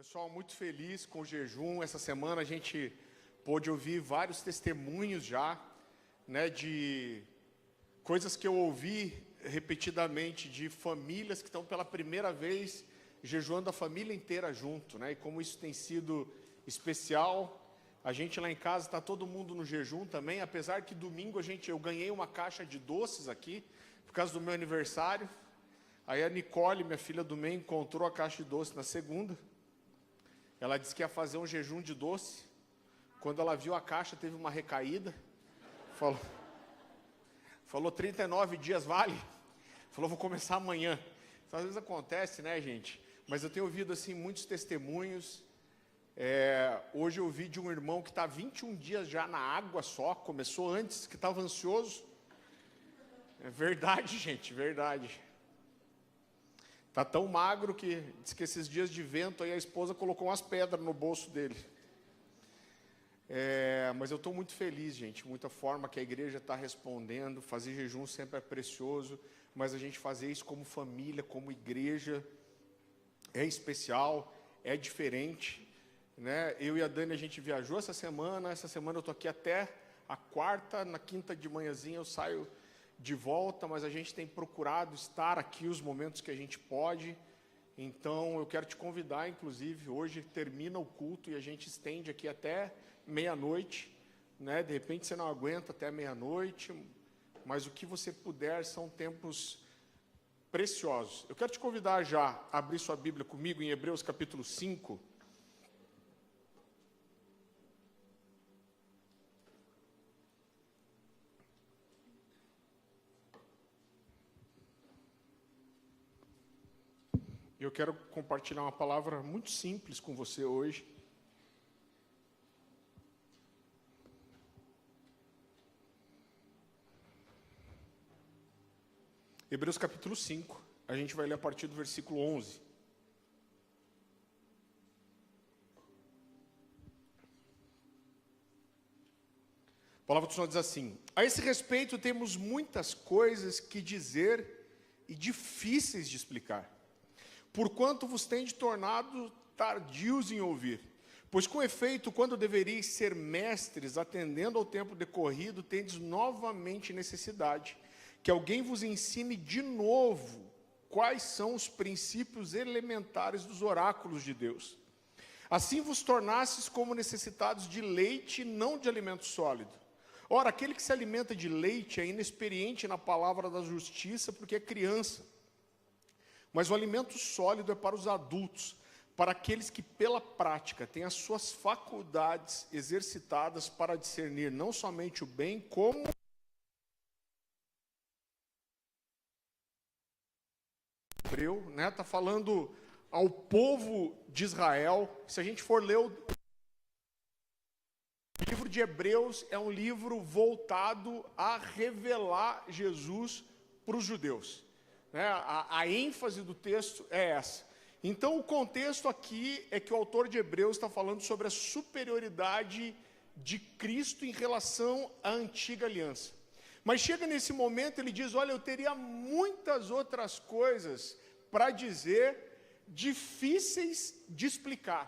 Pessoal, muito feliz com o jejum. Essa semana a gente pôde ouvir vários testemunhos já, né, de coisas que eu ouvi repetidamente de famílias que estão pela primeira vez jejuando a família inteira junto, né, e como isso tem sido especial. A gente lá em casa está todo mundo no jejum também, apesar que domingo eu ganhei uma caixa de doces aqui, por causa do meu aniversário. Aí a Nicole, minha filha do meio, encontrou a caixa de doce na segunda. Ela disse que ia fazer um jejum de doce. Quando ela viu a caixa, teve uma recaída. Falou 39 dias vale. Falou, vou começar amanhã. Então, às vezes acontece, né, gente? Mas eu tenho ouvido, assim, muitos testemunhos. Hoje eu ouvi de um irmão que está 21 dias já na água só. Começou antes, que estava ansioso. É verdade, gente, verdade. Está tão magro que diz que esses dias de vento aí a esposa colocou umas pedras no bolso dele. Mas eu estou muito feliz, gente. Muita forma que a igreja está respondendo. Fazer jejum sempre é precioso, mas a gente fazer isso como família, como igreja, é especial, é diferente, né? Eu e a Dani, a gente viajou essa semana. Essa semana eu estou aqui até a quarta. Na quinta de manhãzinha eu saio de volta, mas a gente tem procurado estar aqui os momentos que a gente pode. Então eu quero te convidar, inclusive, hoje termina o culto e a gente estende aqui até meia-noite, né? De repente você não aguenta até meia-noite, mas o que você puder, são tempos preciosos. Eu quero te convidar já a abrir sua Bíblia comigo em Hebreus capítulo 5. Eu quero compartilhar uma palavra muito simples com você hoje. Hebreus capítulo 5, a gente vai ler a partir do versículo 11. A palavra do Senhor diz assim: a esse respeito temos muitas coisas que dizer e difíceis de explicar, porquanto vos tendes tornado tardios em ouvir. Pois com efeito, quando deveríeis ser mestres, atendendo ao tempo decorrido, tendes novamente necessidade que alguém vos ensine de novo quais são os princípios elementares dos oráculos de Deus. Assim vos tornastes como necessitados de leite, não de alimento sólido. Ora, aquele que se alimenta de leite é inexperiente na palavra da justiça, porque é criança. Mas o alimento sólido é para os adultos, para aqueles que pela prática têm as suas faculdades exercitadas para discernir não somente o bem, como Hebreu, né? Está falando ao povo de Israel. Se a gente for ler o livro de Hebreus, é um livro voltado a revelar Jesus para os judeus. A ênfase do texto é essa. Então o contexto aqui é que o autor de Hebreus está falando sobre a superioridade de Cristo em relação à antiga aliança. Mas chega nesse momento, ele diz, olha, eu teria muitas outras coisas para dizer, difíceis de explicar.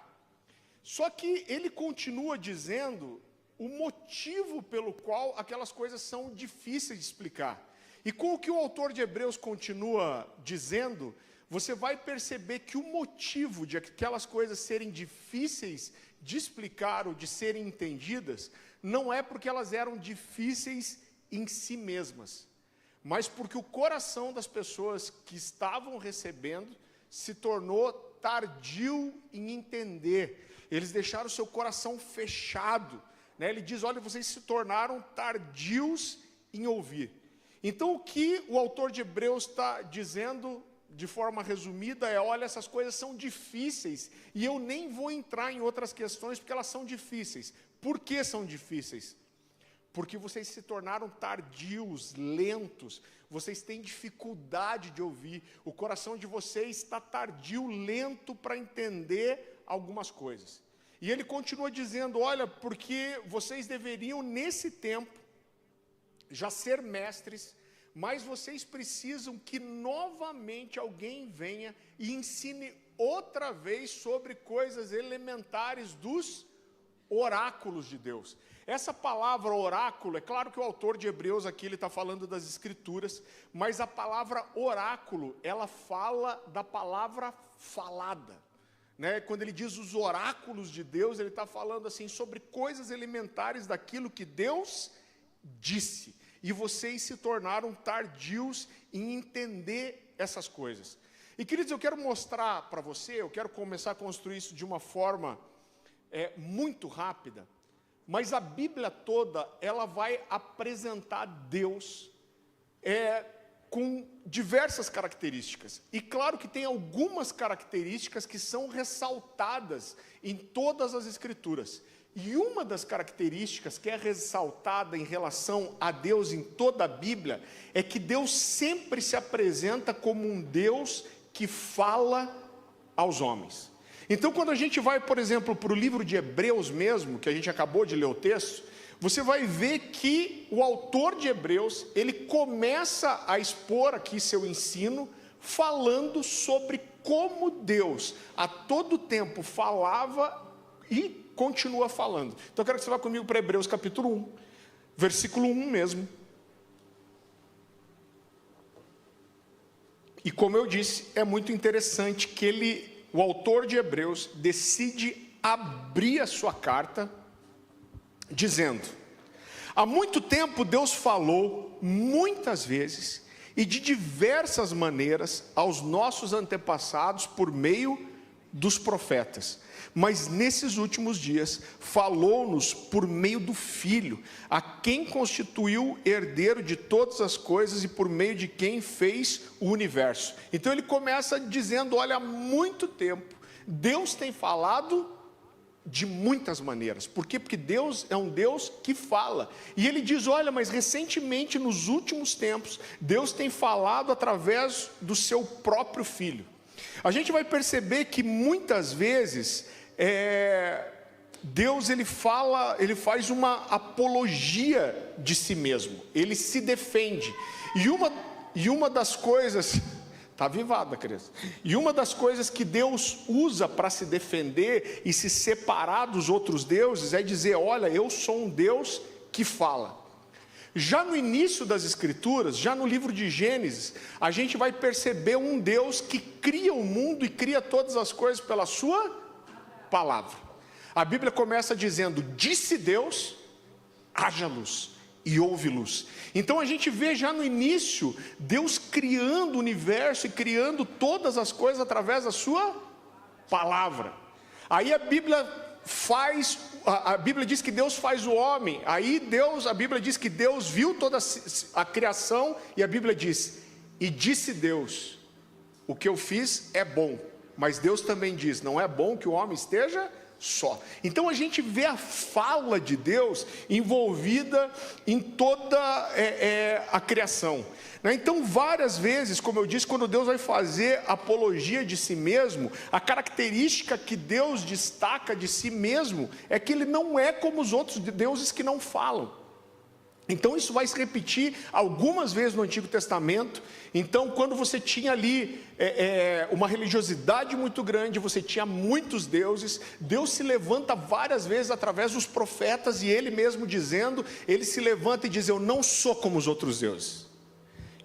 Só que ele continua dizendo o motivo pelo qual aquelas coisas são difíceis de explicar. E com o que o autor de Hebreus continua dizendo, você vai perceber que o motivo de aquelas coisas serem difíceis de explicar ou de serem entendidas, não é porque elas eram difíceis em si mesmas, mas porque o coração das pessoas que estavam recebendo se tornou tardio em entender. Eles deixaram o seu coração fechado, né? Ele diz, olha, vocês se tornaram tardios em ouvir. Então o que o autor de Hebreus está dizendo de forma resumida é, olha, essas coisas são difíceis, e eu nem vou entrar em outras questões porque elas são difíceis. Por que são difíceis? Porque vocês se tornaram tardios, lentos, vocês têm dificuldade de ouvir, o coração de vocês está tardio, lento para entender algumas coisas. E ele continua dizendo, olha, porque vocês deveriam nesse tempo já ser mestres, mas vocês precisam que novamente alguém venha e ensine outra vez sobre coisas elementares dos oráculos de Deus. Essa palavra oráculo, é claro que o autor de Hebreus aqui ele está falando das escrituras, mas a palavra oráculo, ela fala da palavra falada, né? Quando ele diz os oráculos de Deus, ele está falando assim sobre coisas elementares daquilo que Deus disse, e vocês se tornaram tardios em entender essas coisas. E queridos, eu quero mostrar para você, eu quero começar a construir isso de uma forma muito rápida, mas a Bíblia toda, ela vai apresentar Deus com diversas características. E claro que tem algumas características que são ressaltadas em todas as Escrituras. E uma das características que é ressaltada em relação a Deus em toda a Bíblia, é que Deus sempre se apresenta como um Deus que fala aos homens. Então, quando a gente vai, por exemplo, para o livro de Hebreus mesmo, que a gente acabou de ler o texto, você vai ver que o autor de Hebreus, ele começa a expor aqui seu ensino, falando sobre como Deus, a todo tempo, falava e continua falando. Então, eu quero que você vá comigo para Hebreus capítulo 1, versículo 1 mesmo. E como eu disse, é muito interessante que o autor de Hebreus decide abrir a sua carta dizendo: há muito tempo Deus falou muitas vezes e de diversas maneiras aos nossos antepassados por meio dos profetas, mas nesses últimos dias falou-nos por meio do Filho, a quem constituiu herdeiro de todas as coisas e por meio de quem fez o universo. Então ele começa dizendo: olha, há muito tempo Deus tem falado de muitas maneiras. Por quê? Porque Deus é um Deus que fala. E ele diz: olha, mas recentemente, nos últimos tempos, Deus tem falado através do seu próprio Filho. A gente vai perceber que muitas vezes Deus ele faz uma apologia de si mesmo, ele se defende. E uma das coisas, está avivada, criança. E uma das coisas que Deus usa para se defender e se separar dos outros deuses é dizer: olha, eu sou um Deus que fala. Já no início das Escrituras, já no livro de Gênesis, a gente vai perceber um Deus que cria o mundo e cria todas as coisas pela sua palavra. A Bíblia começa dizendo: disse Deus, haja luz, e houve luz. Então a gente vê já no início Deus criando o universo e criando todas as coisas através da sua palavra. Aí a Bíblia diz que Deus faz o homem. Aí a Bíblia diz que Deus viu toda a criação, e a Bíblia diz: e disse Deus, o que eu fiz é bom. Mas Deus também diz: não é bom que o homem esteja só. Então a gente vê a fala de Deus envolvida em toda a criação. Então várias vezes, como eu disse, quando Deus vai fazer apologia de si mesmo, a característica que Deus destaca de si mesmo é que ele não é como os outros deuses que não falam. Então isso vai se repetir algumas vezes no Antigo Testamento. Então quando você tinha ali uma religiosidade muito grande, você tinha muitos deuses, Deus se levanta várias vezes através dos profetas, e ele mesmo dizendo, ele se levanta e diz: eu não sou como os outros deuses.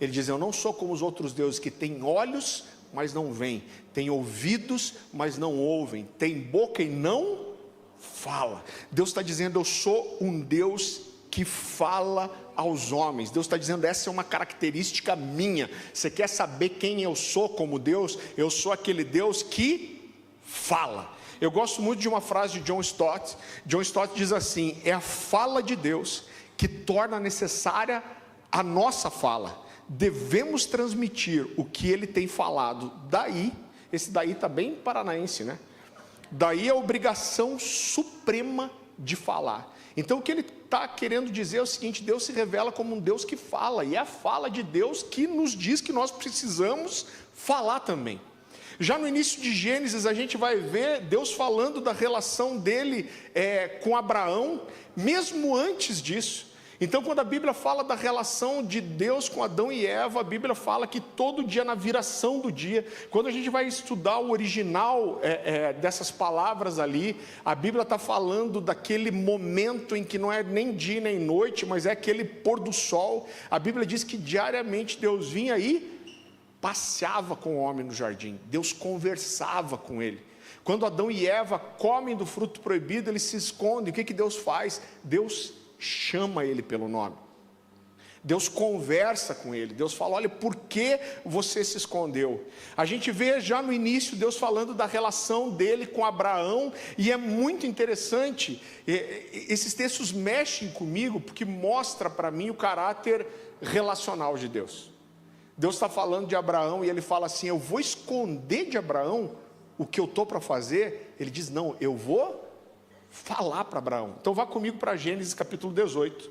Ele diz: eu não sou como os outros deuses que têm olhos, mas não veem, têm ouvidos, mas não ouvem, têm boca e não fala. Deus está dizendo: eu sou um Deus que fala aos homens. Deus está dizendo: essa é uma característica minha. Você quer saber quem eu sou como Deus? Eu sou aquele Deus que fala. Eu gosto muito de uma frase de John Stott. John Stott diz assim: é a fala de Deus que torna necessária a nossa fala. Devemos transmitir o que ele tem falado. Daí, esse daí está bem paranaense, né? Daí a obrigação suprema de falar. Então o que ele está querendo dizer é o seguinte: Deus se revela como um Deus que fala, e é a fala de Deus que nos diz que nós precisamos falar também. Já no início de Gênesis a gente vai ver Deus falando da relação dele com Abraão, mesmo antes disso. Então, quando a Bíblia fala da relação de Deus com Adão e Eva, a Bíblia fala que todo dia, na viração do dia, quando a gente vai estudar o original dessas palavras ali, a Bíblia está falando daquele momento em que não é nem dia nem noite, mas é aquele pôr do sol. A Bíblia diz que diariamente Deus vinha e passeava com o homem no jardim, Deus conversava com ele. Quando Adão e Eva comem do fruto proibido, eles se escondem. O que Deus faz? Deus chama ele pelo nome, Deus conversa com ele, Deus fala: olha, por que você se escondeu? A gente vê já no início Deus falando da relação dele com Abraão, e é muito interessante, esses textos mexem comigo, porque mostra para mim o caráter relacional de Deus. Deus está falando de Abraão, e ele fala assim: eu vou esconder de Abraão o que eu estou para fazer? Ele diz: não, eu vou falar para Abraão. Então vá comigo para Gênesis capítulo 18.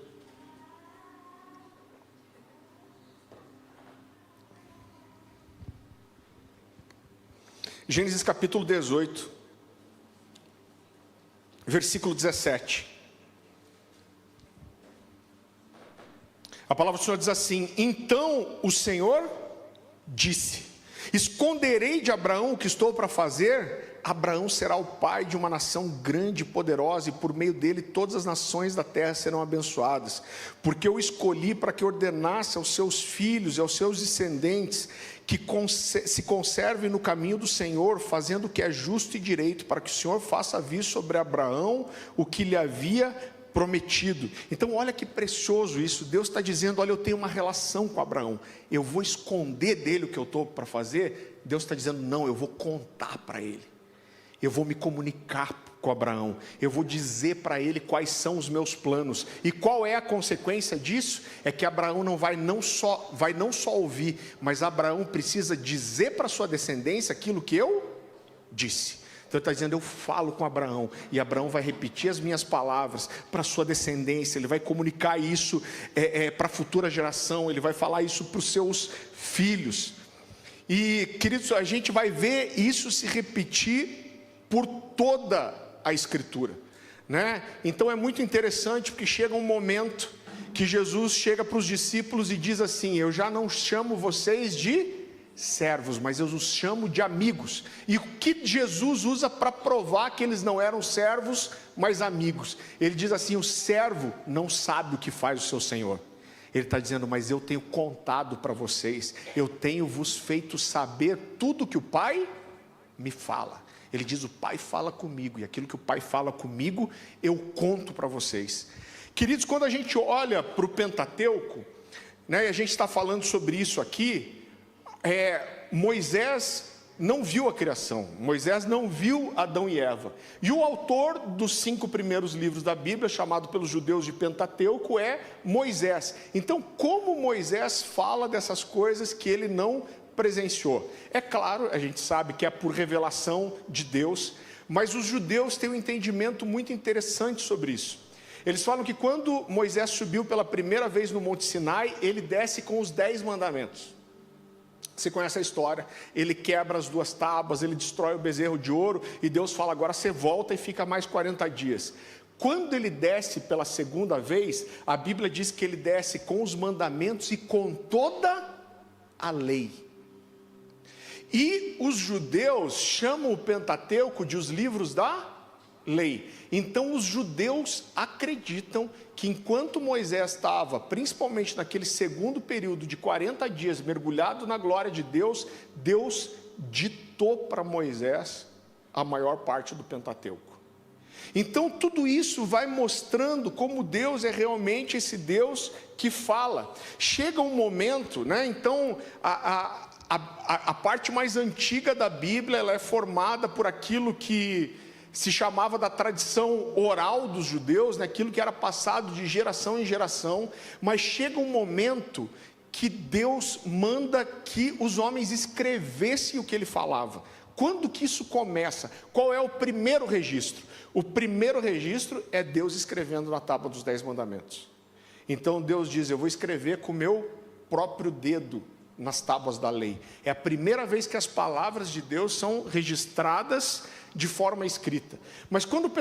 Gênesis capítulo 18, versículo 17. A palavra do Senhor diz assim: então o Senhor disse: esconderei de Abraão o que estou para fazer? Abraão será o pai de uma nação grande e poderosa, e por meio dele todas as nações da terra serão abençoadas, porque eu escolhi para que ordenasse aos seus filhos e aos seus descendentes que se conservem no caminho do Senhor, fazendo o que é justo e direito, para que o Senhor faça vir sobre Abraão o que lhe havia prometido. Então olha que precioso isso. Deus está dizendo: olha, eu tenho uma relação com Abraão, eu vou esconder dele o que eu estou para fazer? Deus está dizendo: não, eu vou contar para ele, eu vou me comunicar com Abraão, eu vou dizer para ele quais são os meus planos. E qual é a consequência disso? É que Abraão vai não só ouvir, mas Abraão precisa dizer para sua descendência aquilo que eu disse. Então ele está dizendo: eu falo com Abraão, e Abraão vai repetir as minhas palavras para a sua descendência, ele vai comunicar isso para a futura geração, ele vai falar isso para os seus filhos. E queridos, a gente vai ver isso se repetir por toda a Escritura, né? Então é muito interessante, porque chega um momento que Jesus chega para os discípulos e diz assim: eu já não chamo vocês de servos, mas eu os chamo de amigos. E o que Jesus usa para provar que eles não eram servos, mas amigos? Ele diz assim: o servo não sabe o que faz o seu senhor. Ele está dizendo: mas eu tenho contado para vocês, eu tenho vos feito saber tudo que o Pai me fala. Ele diz: o Pai fala comigo, e aquilo que o Pai fala comigo, eu conto para vocês. Queridos, quando a gente olha para o Pentateuco, né, e a gente está falando sobre isso aqui, Moisés não viu a criação, Moisés não viu Adão e Eva, e o autor dos 5 primeiros livros da Bíblia, chamado pelos judeus de Pentateuco, é Moisés. Então, como Moisés fala dessas coisas que ele não presenciou? É claro, a gente sabe que é por revelação de Deus, mas os judeus têm um entendimento muito interessante sobre isso. Eles falam que quando Moisés subiu pela primeira vez no Monte Sinai, ele desce com os 10 mandamentos. Você conhece a história, ele quebra as 2 tábuas, ele destrói o bezerro de ouro, e Deus fala: agora você volta e fica mais 40 dias. Quando ele desce pela segunda vez, a Bíblia diz que ele desce com os mandamentos e com toda a lei. E os judeus chamam o Pentateuco de os livros da lei. Então os judeus acreditam que enquanto Moisés estava, principalmente naquele segundo período de 40 dias, mergulhado na glória de Deus, Deus ditou para Moisés a maior parte do Pentateuco. Então tudo isso vai mostrando como Deus é realmente esse Deus que fala. Chega um momento, né? Então a parte mais antiga da Bíblia, ela é formada por aquilo que se chamava da tradição oral dos judeus, né? Aquilo que era passado de geração em geração. Mas chega um momento que Deus manda que os homens escrevessem o que ele falava. Quando que isso começa? Qual é o primeiro registro? O primeiro registro é Deus escrevendo na tábua dos 10 mandamentos. Então Deus diz: eu vou escrever com o meu próprio dedo nas tábuas da lei. É a primeira vez que as palavras de Deus são registradas de forma escrita. Mas quando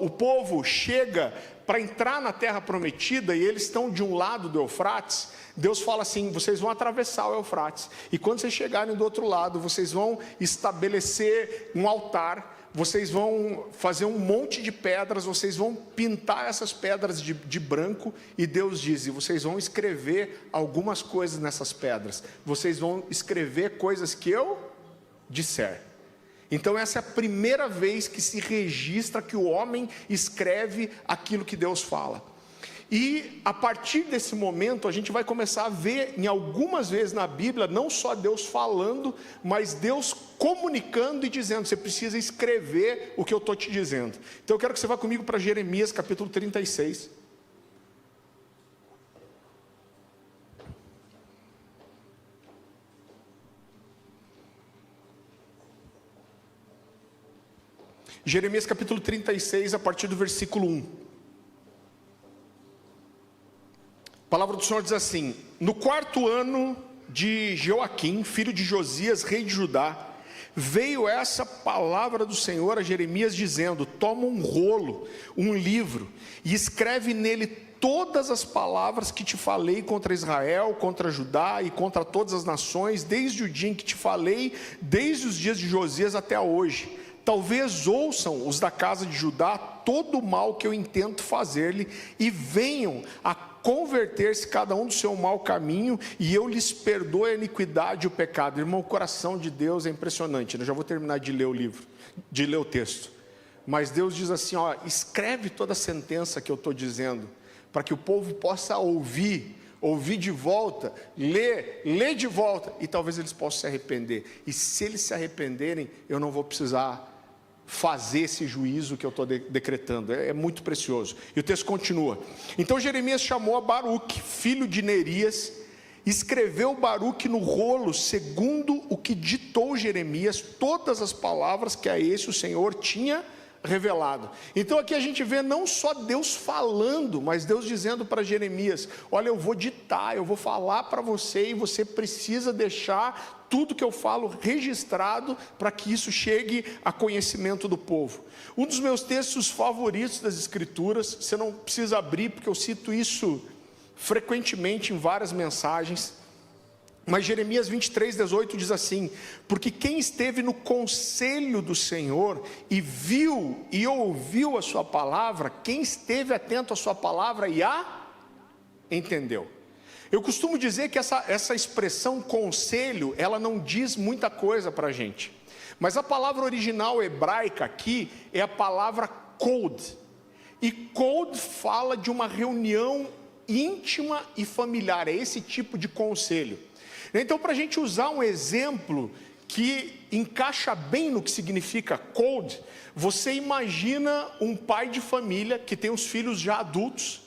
o povo chega para entrar na terra prometida, e eles estão de um lado do Eufrates, Deus fala assim: vocês vão atravessar o Eufrates, e quando vocês chegarem do outro lado, vocês vão estabelecer um altar, vocês vão fazer um monte de pedras, vocês vão pintar essas pedras de branco, e Deus diz: e vocês vão escrever algumas coisas nessas pedras, vocês vão escrever coisas que eu disser. Então essa é a primeira vez que se registra que o homem escreve aquilo que Deus fala. E a partir desse momento a gente vai começar a ver em algumas vezes na Bíblia, não só Deus falando, mas Deus comunicando e dizendo: você precisa escrever o que eu estou te dizendo. Então eu quero que você vá comigo para Jeremias capítulo 36. Jeremias capítulo 36, a partir do versículo 1. A palavra do Senhor diz assim: no 4º ano de Joaquim, filho de Josias, rei de Judá, veio essa palavra do Senhor a Jeremias dizendo: toma um rolo, um livro, e escreve nele todas as palavras que te falei contra Israel, contra Judá e contra todas as nações, desde o dia em que te falei, desde os dias de Josias até hoje. Talvez ouçam os da casa de Judá todo o mal que eu intento fazer-lhe, e venham a converter-se cada um do seu mau caminho, e eu lhes perdoo a iniquidade e o pecado. Irmão, o coração de Deus é impressionante. Eu já vou terminar de ler o livro, de ler o texto. Mas Deus diz assim: ó, escreve toda a sentença que eu estou dizendo, para que o povo possa ouvir de volta, ler de volta, e talvez eles possam se arrepender. E se eles se arrependerem, eu não vou precisar fazer esse juízo que eu estou decretando. É muito precioso. E o texto continua: então Jeremias chamou a Baruque, filho de Nerias, escreveu Baruque no rolo, segundo o que ditou Jeremias, todas as palavras que a esse o Senhor tinha revelado. Então aqui a gente vê não só Deus falando, mas Deus dizendo para Jeremias: olha, eu vou ditar, eu vou falar para você, e você precisa deixar tudo que eu falo registrado, para que isso chegue a conhecimento do povo. Um dos meus textos favoritos das Escrituras, você não precisa abrir, porque eu cito isso frequentemente em várias mensagens, mas Jeremias 23:18 diz assim: porque quem esteve no conselho do Senhor, e viu e ouviu a sua palavra, quem esteve atento à sua palavra e a entendeu. Eu costumo dizer que essa expressão conselho, ela não diz muita coisa para a gente, mas a palavra original hebraica aqui é a palavra code, e code fala de uma reunião íntima e familiar, é esse tipo de conselho. Então, para a gente usar um exemplo que encaixa bem no que significa code, você imagina um pai de família que tem os filhos já adultos,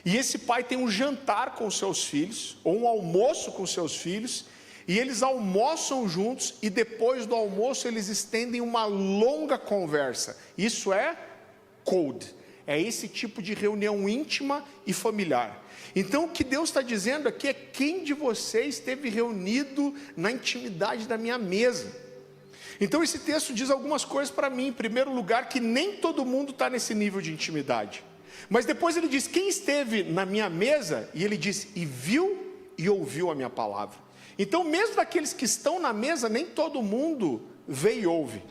e esse pai tem um jantar com os seus filhos, ou um almoço com os seus filhos, e eles almoçam juntos, e depois do almoço eles estendem uma longa conversa. Isso é code, é esse tipo de reunião íntima e familiar. Então o que Deus está dizendo aqui é: quem de vocês esteve reunido na intimidade da minha mesa? Então esse texto diz algumas coisas para mim. Em primeiro lugar, que nem todo mundo está nesse nível de intimidade. Mas depois ele diz: quem esteve na minha mesa, e ele diz: e viu e ouviu a minha palavra. Então mesmo daqueles que estão na mesa, nem todo mundo vê e ouve.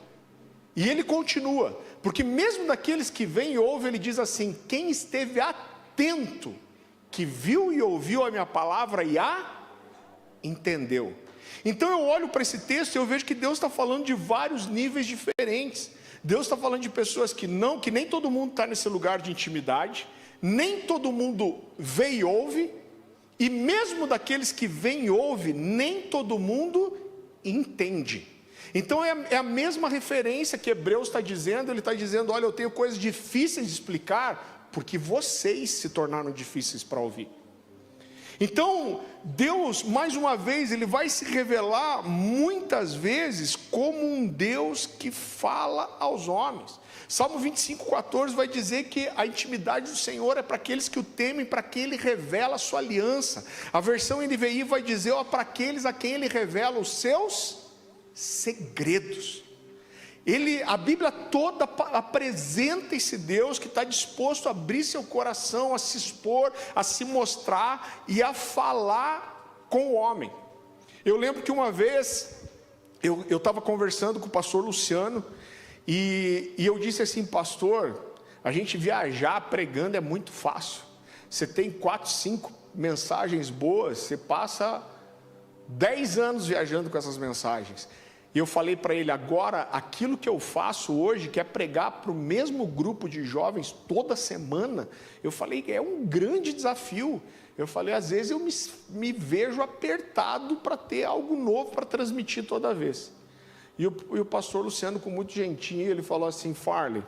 E ele continua, porque mesmo daqueles que vêm e ouvem, ele diz assim: quem esteve atento, que viu e ouviu a minha palavra e a entendeu. Então eu olho para esse texto e eu vejo que Deus está falando de vários níveis diferentes. Deus está falando de pessoas que nem todo mundo está nesse lugar de intimidade, nem todo mundo vê e ouve, e mesmo daqueles que vêm e ouvem, nem todo mundo entende. Então é a mesma referência que Hebreus está dizendo. Ele está dizendo: olha, eu tenho coisas difíceis de explicar, porque vocês se tornaram difíceis para ouvir. Então Deus, mais uma vez, ele vai se revelar muitas vezes como um Deus que fala aos homens. Salmo 25:14 vai dizer que a intimidade do Senhor é para aqueles que o temem, para quem ele revela a sua aliança. A versão NVI vai dizer: ó, para aqueles a quem ele revela os seus segredos. A Bíblia toda apresenta esse Deus que está disposto a abrir seu coração, a se expor, a se mostrar e a falar com o homem. Eu lembro que uma vez eu estava conversando com o pastor Luciano e eu disse assim: pastor, a gente viajar pregando é muito fácil. Você tem 4, 5 mensagens boas, você passa 10 anos viajando com essas mensagens. E eu falei para ele: agora, aquilo que eu faço hoje, que é pregar para o mesmo grupo de jovens toda semana, eu falei que é um grande desafio. Eu falei, às vezes eu me vejo apertado para ter algo novo para transmitir toda vez. E o pastor Luciano, com muito gentil, ele falou assim: Farley,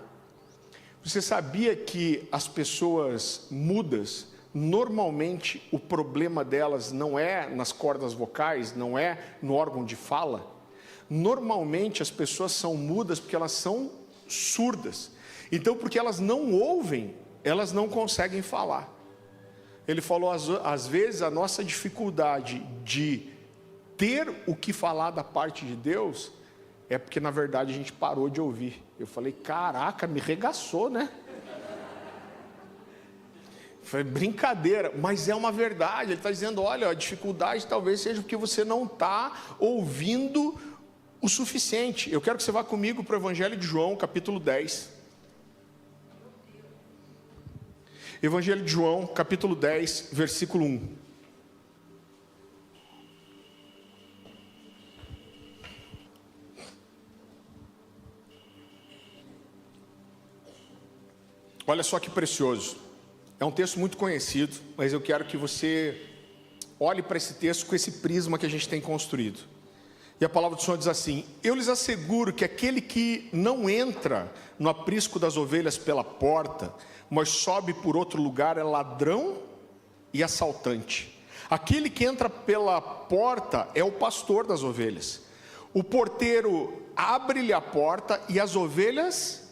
você sabia que as pessoas mudas, normalmente o problema delas não é nas cordas vocais, não é no órgão de fala? Normalmente as pessoas são mudas porque elas são surdas. Então, porque elas não ouvem, elas não conseguem falar. Ele falou, às vezes a nossa dificuldade de ter o que falar da parte de Deus é porque na verdade a gente parou de ouvir. Eu falei, caraca, me regaçou, né? Foi brincadeira, mas é uma verdade. Ele está dizendo, olha, a dificuldade talvez seja porque você não está ouvindo o suficiente. Eu quero que você vá comigo para o Evangelho de João, capítulo 10. Evangelho de João, capítulo 10, versículo 1. Olha só que precioso. É um texto muito conhecido, mas eu quero que você olhe para esse texto com esse prisma que a gente tem construído. E a palavra do Senhor diz assim: eu lhes asseguro que aquele que não entra no aprisco das ovelhas pela porta, mas sobe por outro lugar, é ladrão e assaltante. Aquele que entra pela porta é o pastor das ovelhas. O porteiro abre-lhe a porta e as ovelhas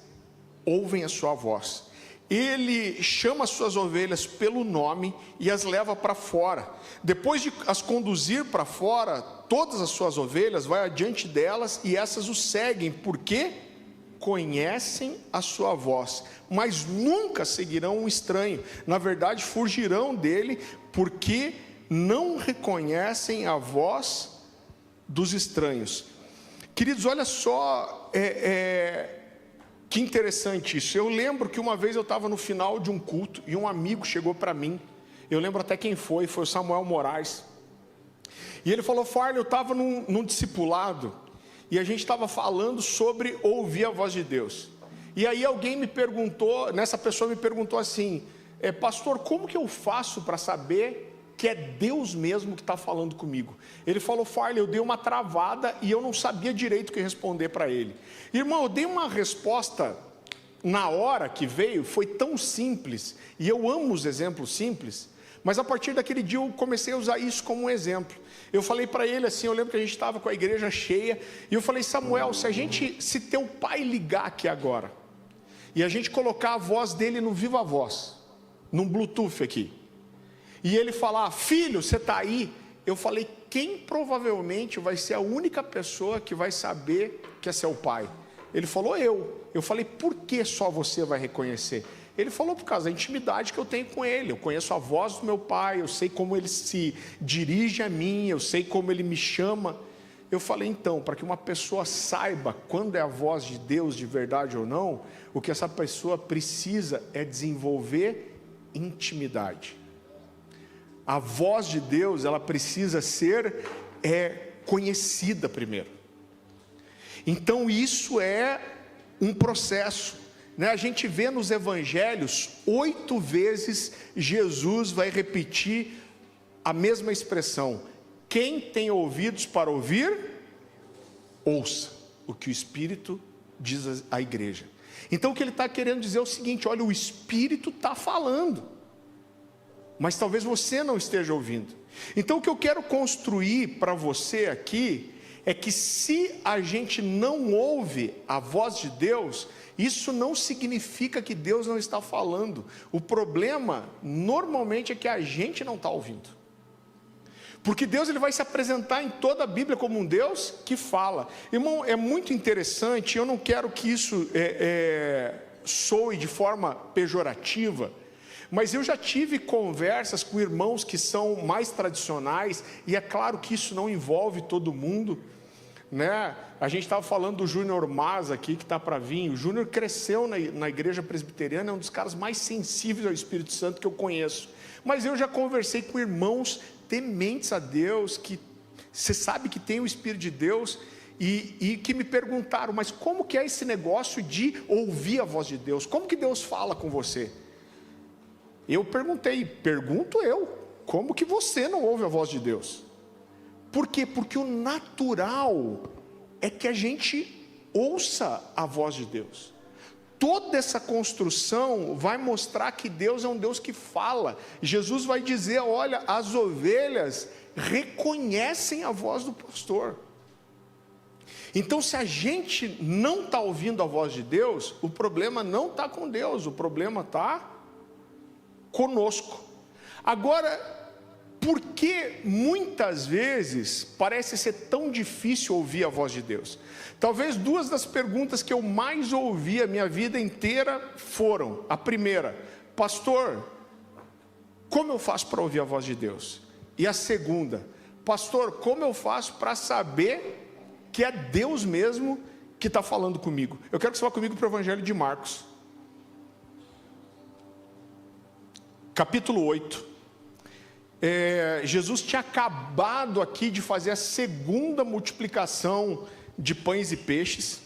ouvem a sua voz. Ele chama as suas ovelhas pelo nome e as leva para fora. Depois de as conduzir para fora, todas as suas ovelhas vai adiante delas e essas o seguem, porque conhecem a sua voz, mas nunca seguirão um estranho. Na verdade, fugirão dele, porque não reconhecem a voz dos estranhos. Queridos, olha só, que interessante isso. Eu lembro que uma vez eu estava no final de um culto e um amigo chegou para mim. Eu lembro até quem foi o Samuel Moraes. E ele falou: Farley, eu estava num discipulado e a gente estava falando sobre ouvir a voz de Deus. E aí alguém me perguntou, essa pessoa me perguntou assim: pastor, como que eu faço para saber que é Deus mesmo que está falando comigo? Ele falou: Farley, eu dei uma travada e eu não sabia direito o que responder para ele. Irmão, eu dei uma resposta na hora que veio, foi tão simples, e eu amo os exemplos simples, mas a partir daquele dia eu comecei a usar isso como um exemplo. Eu falei para ele assim, eu lembro que a gente estava com a igreja cheia, e eu falei: Samuel, se teu pai ligar aqui agora, e a gente colocar a voz dele no Viva Voz, num Bluetooth aqui, e ele falar: filho, você está aí? Eu falei: quem provavelmente vai ser a única pessoa que vai saber que é seu pai? Ele falou: eu. Eu falei: por que só você vai reconhecer? Ele falou: por causa da intimidade que eu tenho com ele. Eu conheço a voz do meu pai, eu sei como ele se dirige a mim, eu sei como ele me chama. Eu falei: então, para que uma pessoa saiba quando é a voz de Deus de verdade ou não, o que essa pessoa precisa é desenvolver intimidade. A voz de Deus, ela precisa ser conhecida primeiro. Então isso é um processo, né? A gente vê nos evangelhos 8 vezes Jesus vai repetir a mesma expressão: quem tem ouvidos para ouvir, ouça o que o Espírito diz à igreja. Então o que ele está querendo dizer é o seguinte: olha, o Espírito está falando, mas talvez você não esteja ouvindo. Então o que eu quero construir para você aqui é que se a gente não ouve a voz de Deus, isso não significa que Deus não está falando. O problema normalmente é que a gente não está ouvindo. Porque Deus ele vai se apresentar em toda a Bíblia como um Deus que fala. Irmão, é muito interessante, eu não quero que isso soe de forma pejorativa, mas eu já tive conversas com irmãos que são mais tradicionais, e é claro que isso não envolve todo mundo, né? A gente estava falando do Júnior Mas aqui, que está para vir. O Júnior cresceu na igreja presbiteriana, é um dos caras mais sensíveis ao Espírito Santo que eu conheço. Mas eu já conversei com irmãos tementes a Deus, que você sabe que tem o Espírito de Deus, e que me perguntaram, mas como que é esse negócio de ouvir a voz de Deus? Como que Deus fala com você? Eu pergunto eu, como que você não ouve a voz de Deus? Por quê? Porque o natural é que a gente ouça a voz de Deus. Toda essa construção vai mostrar que Deus é um Deus que fala. Jesus vai dizer, olha, as ovelhas reconhecem a voz do pastor. Então, se a gente não está ouvindo a voz de Deus, o problema não está com Deus, o problema está conosco. Agora, por que muitas vezes parece ser tão difícil ouvir a voz de Deus? Talvez duas das perguntas que eu mais ouvi a minha vida inteira foram: a primeira, pastor, como eu faço para ouvir a voz de Deus? E a segunda, pastor, como eu faço para saber que é Deus mesmo que está falando comigo? Eu quero que você vá comigo para o Evangelho de Marcos, capítulo 8. Jesus tinha acabado aqui de fazer a segunda multiplicação de pães e peixes.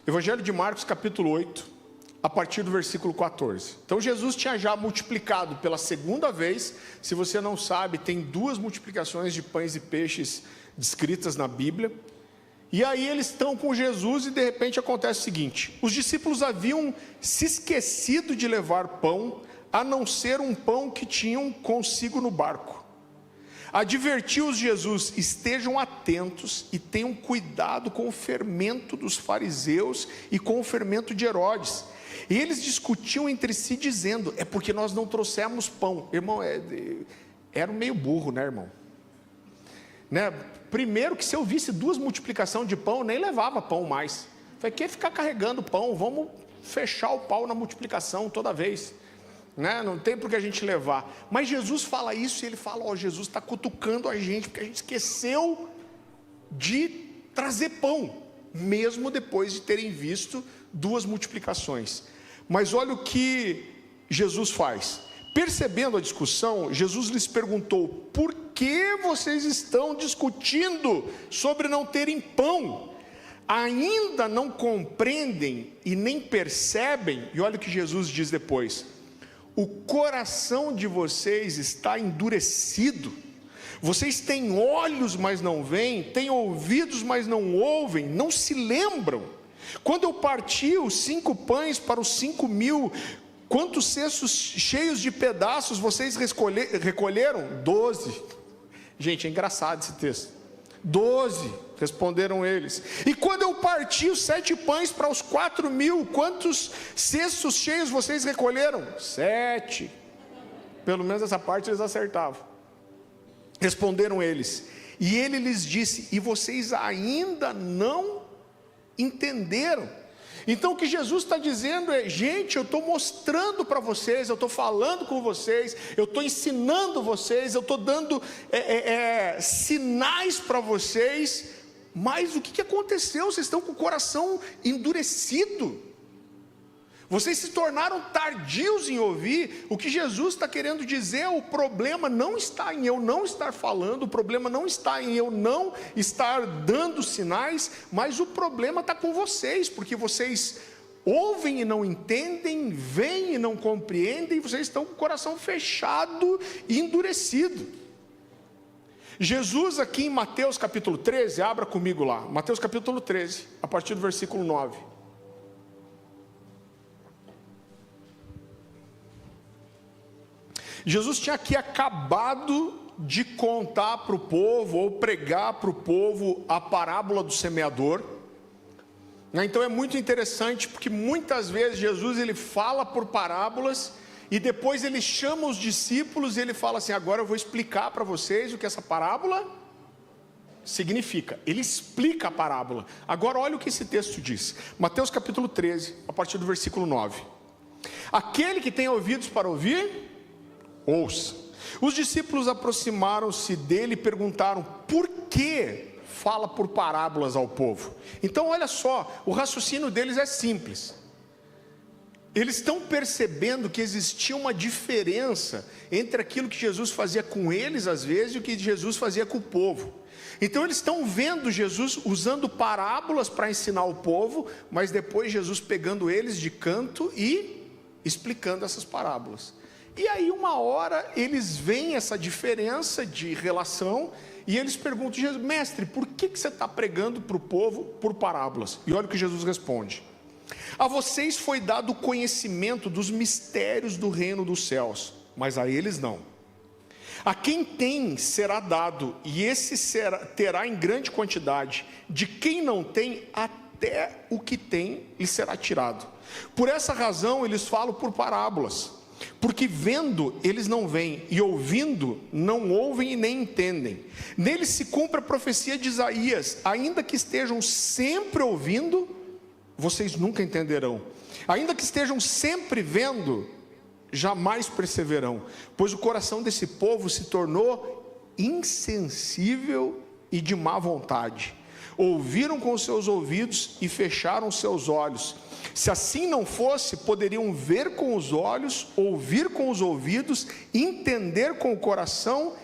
Evangelho de Marcos, capítulo 8, a partir do versículo 14. Então Jesus tinha já multiplicado pela segunda vez. Se você não sabe, tem duas multiplicações de pães e peixes descritas na Bíblia. E aí eles estão com Jesus e de repente acontece o seguinte: os discípulos haviam se esquecido de levar pão, a não ser um pão que tinham consigo no barco. Advertiu-os Jesus: estejam atentos e tenham cuidado com o fermento dos fariseus e com o fermento de Herodes. E eles discutiam entre si dizendo: é porque nós não trouxemos pão. Irmão, era meio burro, né, irmão? Né? Primeiro que se eu visse duas multiplicações de pão, eu nem levava pão mais. Falei, quer ficar carregando pão? Vamos fechar o pau na multiplicação toda vez, né? Não tem por que a gente levar. Mas Jesus fala isso e ele fala, ó, Jesus está cutucando a gente, porque a gente esqueceu de trazer pão, mesmo depois de terem visto duas multiplicações. Mas olha o que Jesus faz. Percebendo a discussão, Jesus lhes perguntou: por que vocês estão discutindo sobre não terem pão? Ainda não compreendem e nem percebem? E olha o que Jesus diz depois: o coração de vocês está endurecido. Vocês têm olhos, mas não veem, têm ouvidos, mas não ouvem, não se lembram. Quando eu parti os 5 pães para os 5.000, quantos cestos cheios de pedaços vocês recolheram? 12. Gente, é engraçado esse texto. 12, responderam eles. E quando eu parti os 7 pães para os 4.000, quantos cestos cheios vocês recolheram? 7. Pelo menos essa parte eles acertavam. Responderam eles. E ele lhes disse: e vocês ainda não entenderam? Então o que Jesus está dizendo é: gente, eu estou mostrando para vocês, eu estou falando com vocês, eu estou ensinando vocês, eu estou dando sinais para vocês, mas o que aconteceu? Vocês estão com o coração endurecido, vocês se tornaram tardios em ouvir. O que Jesus está querendo dizer, o problema não está em eu não estar falando, o problema não está em eu não estar dando sinais, mas o problema está com vocês, porque vocês ouvem e não entendem, veem e não compreendem, vocês estão com o coração fechado e endurecido. Jesus aqui em Mateus capítulo 13, abra comigo lá, Mateus capítulo 13, a partir do versículo 9. Jesus tinha aqui acabado de contar para o povo, ou pregar para o povo, a parábola do semeador. Então é muito interessante, porque muitas vezes Jesus ele fala por parábolas, e depois ele chama os discípulos e ele fala assim: agora eu vou explicar para vocês o que essa parábola significa. Ele explica a parábola. Agora olha o que esse texto diz, Mateus capítulo 13, a partir do versículo 9. Aquele que tem ouvidos para ouvir, ouça. Os discípulos aproximaram-se dele e perguntaram: por que fala por parábolas ao povo? Então olha só, o raciocínio deles é simples. Eles estão percebendo que existia uma diferença entre aquilo que Jesus fazia com eles às vezes e o que Jesus fazia com o povo. Então eles estão vendo Jesus usando parábolas para ensinar o povo, mas depois Jesus pegando eles de canto e explicando essas parábolas. E aí uma hora eles veem essa diferença de relação e eles perguntam: Jesus, mestre, por que você está pregando para o povo por parábolas? E olha o que Jesus responde: a vocês foi dado o conhecimento dos mistérios do reino dos céus, mas a eles não. A quem tem será dado, e esse terá em grande quantidade. De quem não tem, até o que tem lhe será tirado. Por essa razão eles falam por parábolas, porque vendo eles não veem, e ouvindo não ouvem e nem entendem. Neles se cumpre a profecia de Isaías: ainda que estejam sempre ouvindo, vocês nunca entenderão. Ainda que estejam sempre vendo, jamais perceberão. Pois o coração desse povo se tornou insensível e de má vontade. Ouviram com os seus ouvidos e fecharam seus olhos. Se assim não fosse, poderiam ver com os olhos, ouvir com os ouvidos, entender com o coração,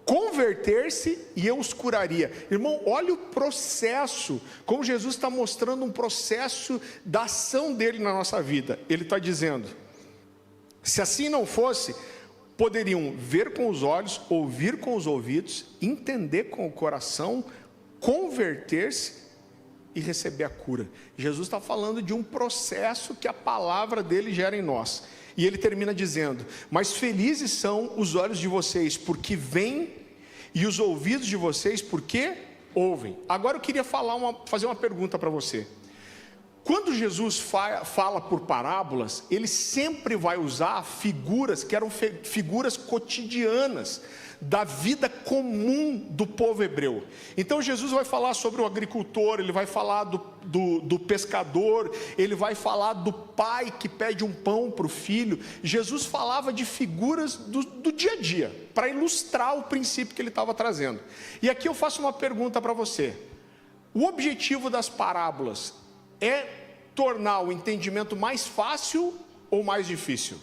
converter-se e eu os curaria. Irmão, olha o processo, como Jesus está mostrando um processo da ação dele na nossa vida. Ele está dizendo: se assim não fosse, poderiam ver com os olhos, ouvir com os ouvidos, entender com o coração, converter-se e receber a cura. Jesus está falando de um processo que a palavra dele gera em nós. E ele termina dizendo: mas felizes são os olhos de vocês porque veem, e os ouvidos de vocês porque ouvem. Agora eu queria fazer uma pergunta para você. Quando Jesus fala por parábolas, ele sempre vai usar figuras que eram figuras cotidianas da vida comum do povo hebreu. Então Jesus vai falar sobre o agricultor, ele vai falar do pescador, ele vai falar do pai que pede um pão para o filho. Jesus falava de figuras do dia a dia, para ilustrar o princípio que ele estava trazendo. E aqui eu faço uma pergunta para você: o objetivo das parábolas é tornar o entendimento mais fácil ou mais difícil?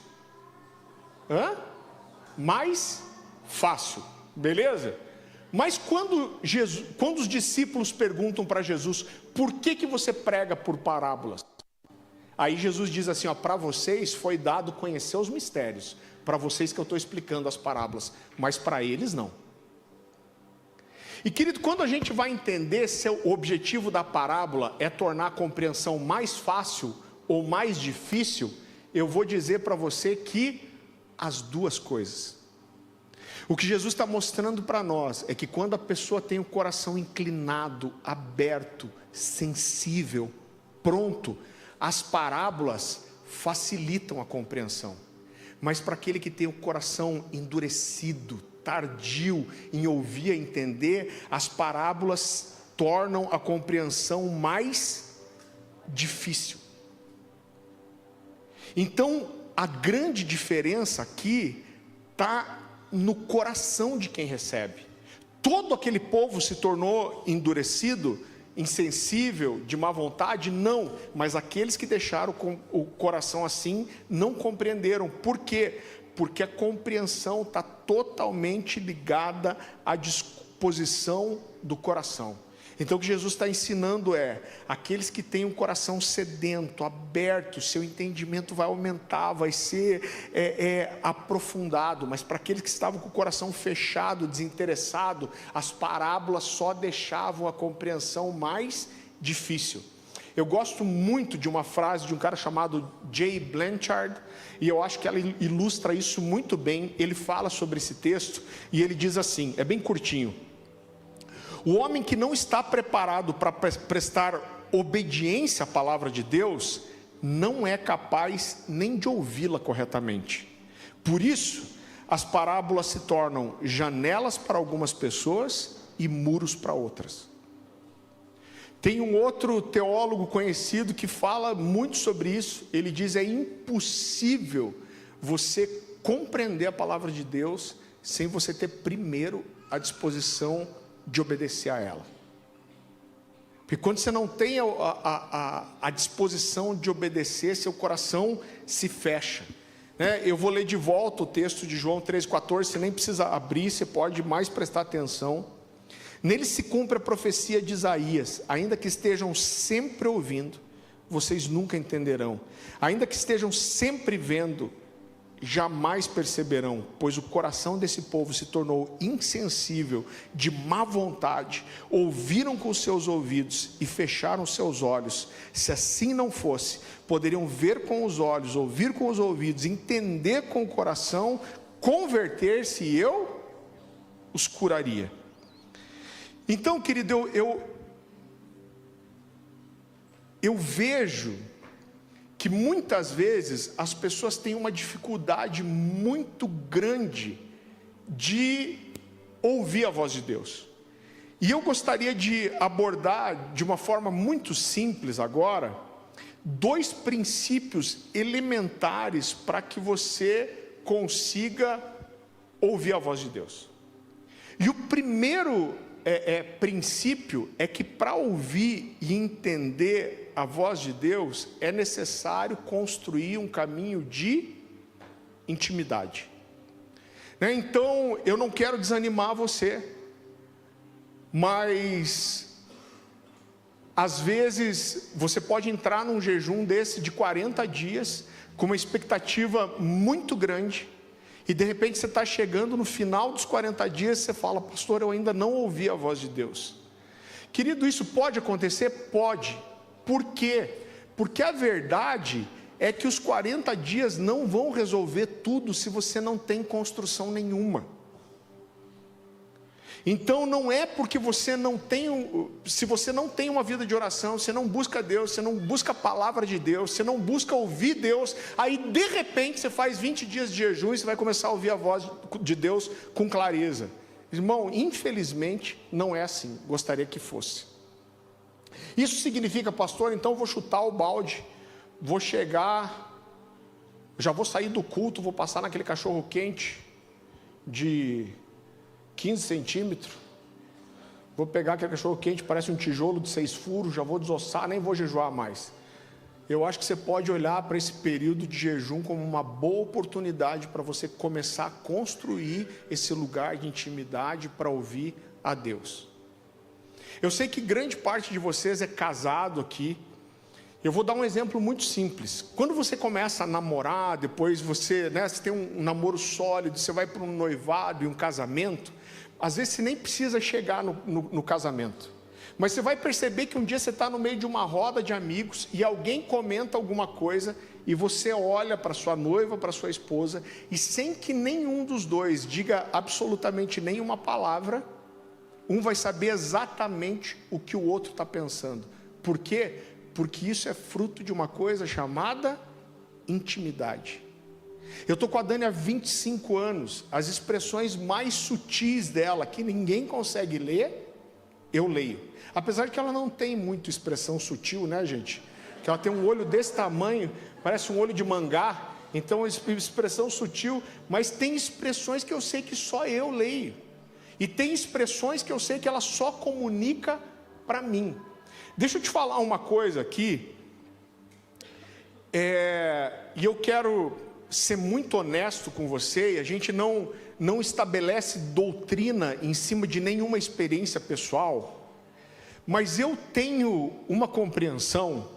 Mais fácil, beleza? Mas quando os discípulos perguntam para Jesus: por que você prega por parábolas? Aí Jesus diz assim: para vocês foi dado conhecer os mistérios, para vocês que eu estou explicando as parábolas, mas para eles não. E querido, quando a gente vai entender se o objetivo da parábola é tornar a compreensão mais fácil ou mais difícil, eu vou dizer para você que as duas coisas. O que Jesus está mostrando para nós é que quando a pessoa tem o coração inclinado, aberto, sensível, pronto, as parábolas facilitam a compreensão. Mas para aquele que tem o coração endurecido, tardio em ouvir e entender, as parábolas tornam a compreensão mais difícil. Então, a grande diferença aqui está no coração de quem recebe. Todo aquele povo se tornou endurecido, insensível, de má vontade? Não, mas aqueles que deixaram o coração assim, não compreenderam. Por quê? Porque a compreensão está totalmente ligada à disposição do coração. Então o que Jesus está ensinando é: aqueles que têm um coração sedento, aberto, seu entendimento vai aumentar, vai ser aprofundado. Mas para aqueles que estavam com o coração fechado, desinteressado, as parábolas só deixavam a compreensão mais difícil. Eu gosto muito de uma frase de um cara chamado Jay Blanchard, e eu acho que ela ilustra isso muito bem. Ele fala sobre esse texto e ele diz assim, é bem curtinho: o homem que não está preparado para prestar obediência à palavra de Deus, não é capaz nem de ouvi-la corretamente. Por isso, as parábolas se tornam janelas para algumas pessoas e muros para outras. Tem um outro teólogo conhecido que fala muito sobre isso. Ele diz: é impossível você compreender a palavra de Deus sem você ter primeiro a disposição de obedecer a ela. Porque quando você não tem a disposição de obedecer, seu coração se fecha. Eu vou ler de volta o texto de João 3,14, você nem precisa abrir, você pode mais prestar atenção. Nele se cumpre a profecia de Isaías: ainda que estejam sempre ouvindo, vocês nunca entenderão. Ainda que estejam sempre vendo, jamais perceberão, pois o coração desse povo se tornou insensível, de má vontade, ouviram com seus ouvidos e fecharam seus olhos. Se assim não fosse, poderiam ver com os olhos, ouvir com os ouvidos, entender com o coração, converter-se e eu os curaria. Então, querido, eu vejo que muitas vezes as pessoas têm uma dificuldade muito grande de ouvir a voz de Deus. E eu gostaria de abordar de uma forma muito simples agora, 2 princípios elementares para que você consiga ouvir a voz de Deus. E o primeiro princípio é que para ouvir e entender a voz de Deus é necessário construir um caminho de intimidade. Então eu não quero desanimar você, mas às vezes você pode entrar num jejum desse de 40 dias com uma expectativa muito grande, e de repente você está chegando no final dos 40 dias e você fala: pastor, eu ainda não ouvi a voz de Deus. Querido, isso pode acontecer? Pode. Por quê? Porque a verdade é que os 40 dias não vão resolver tudo se você não tem construção nenhuma. Então não é porque você não tem, se você não tem uma vida de oração, você não busca Deus, você não busca a palavra de Deus, você não busca ouvir Deus, aí de repente você faz 20 dias de jejum e você vai começar a ouvir a voz de Deus com clareza. Irmão, infelizmente não é assim, gostaria que fosse. Isso significa: pastor, então eu vou chutar o balde, vou chegar, já vou sair do culto, vou passar naquele cachorro quente de 15 centímetros, vou pegar aquele cachorro quente, parece um tijolo de 6 furos, já vou desossar, nem vou jejuar mais. Eu acho que você pode olhar para esse período de jejum como uma boa oportunidade para você começar a construir esse lugar de intimidade para ouvir a Deus. Eu sei que grande parte de vocês é casado aqui. Eu vou dar um exemplo muito simples. Quando você começa a namorar, depois você tem um namoro sólido, você vai para um noivado e um casamento, às vezes você nem precisa chegar no casamento, mas você vai perceber que um dia você está no meio de uma roda de amigos e alguém comenta alguma coisa e você olha para sua noiva, para sua esposa, e sem que nenhum dos dois diga absolutamente nenhuma palavra, um vai saber exatamente o que o outro está pensando. Por quê? Porque isso é fruto de uma coisa chamada intimidade. Eu estou com a Dani há 25 anos, as expressões mais sutis dela, que ninguém consegue ler, eu leio. Apesar de que ela não tem muita expressão sutil, né, gente? Que ela tem um olho desse tamanho, parece um olho de mangá, então expressão sutil, mas tem expressões que eu sei que só eu leio. E tem expressões que eu sei que ela só comunica para mim. Deixa eu te falar uma coisa aqui, e eu quero ser muito honesto com você, e a gente não estabelece doutrina em cima de nenhuma experiência pessoal, mas eu tenho uma compreensão,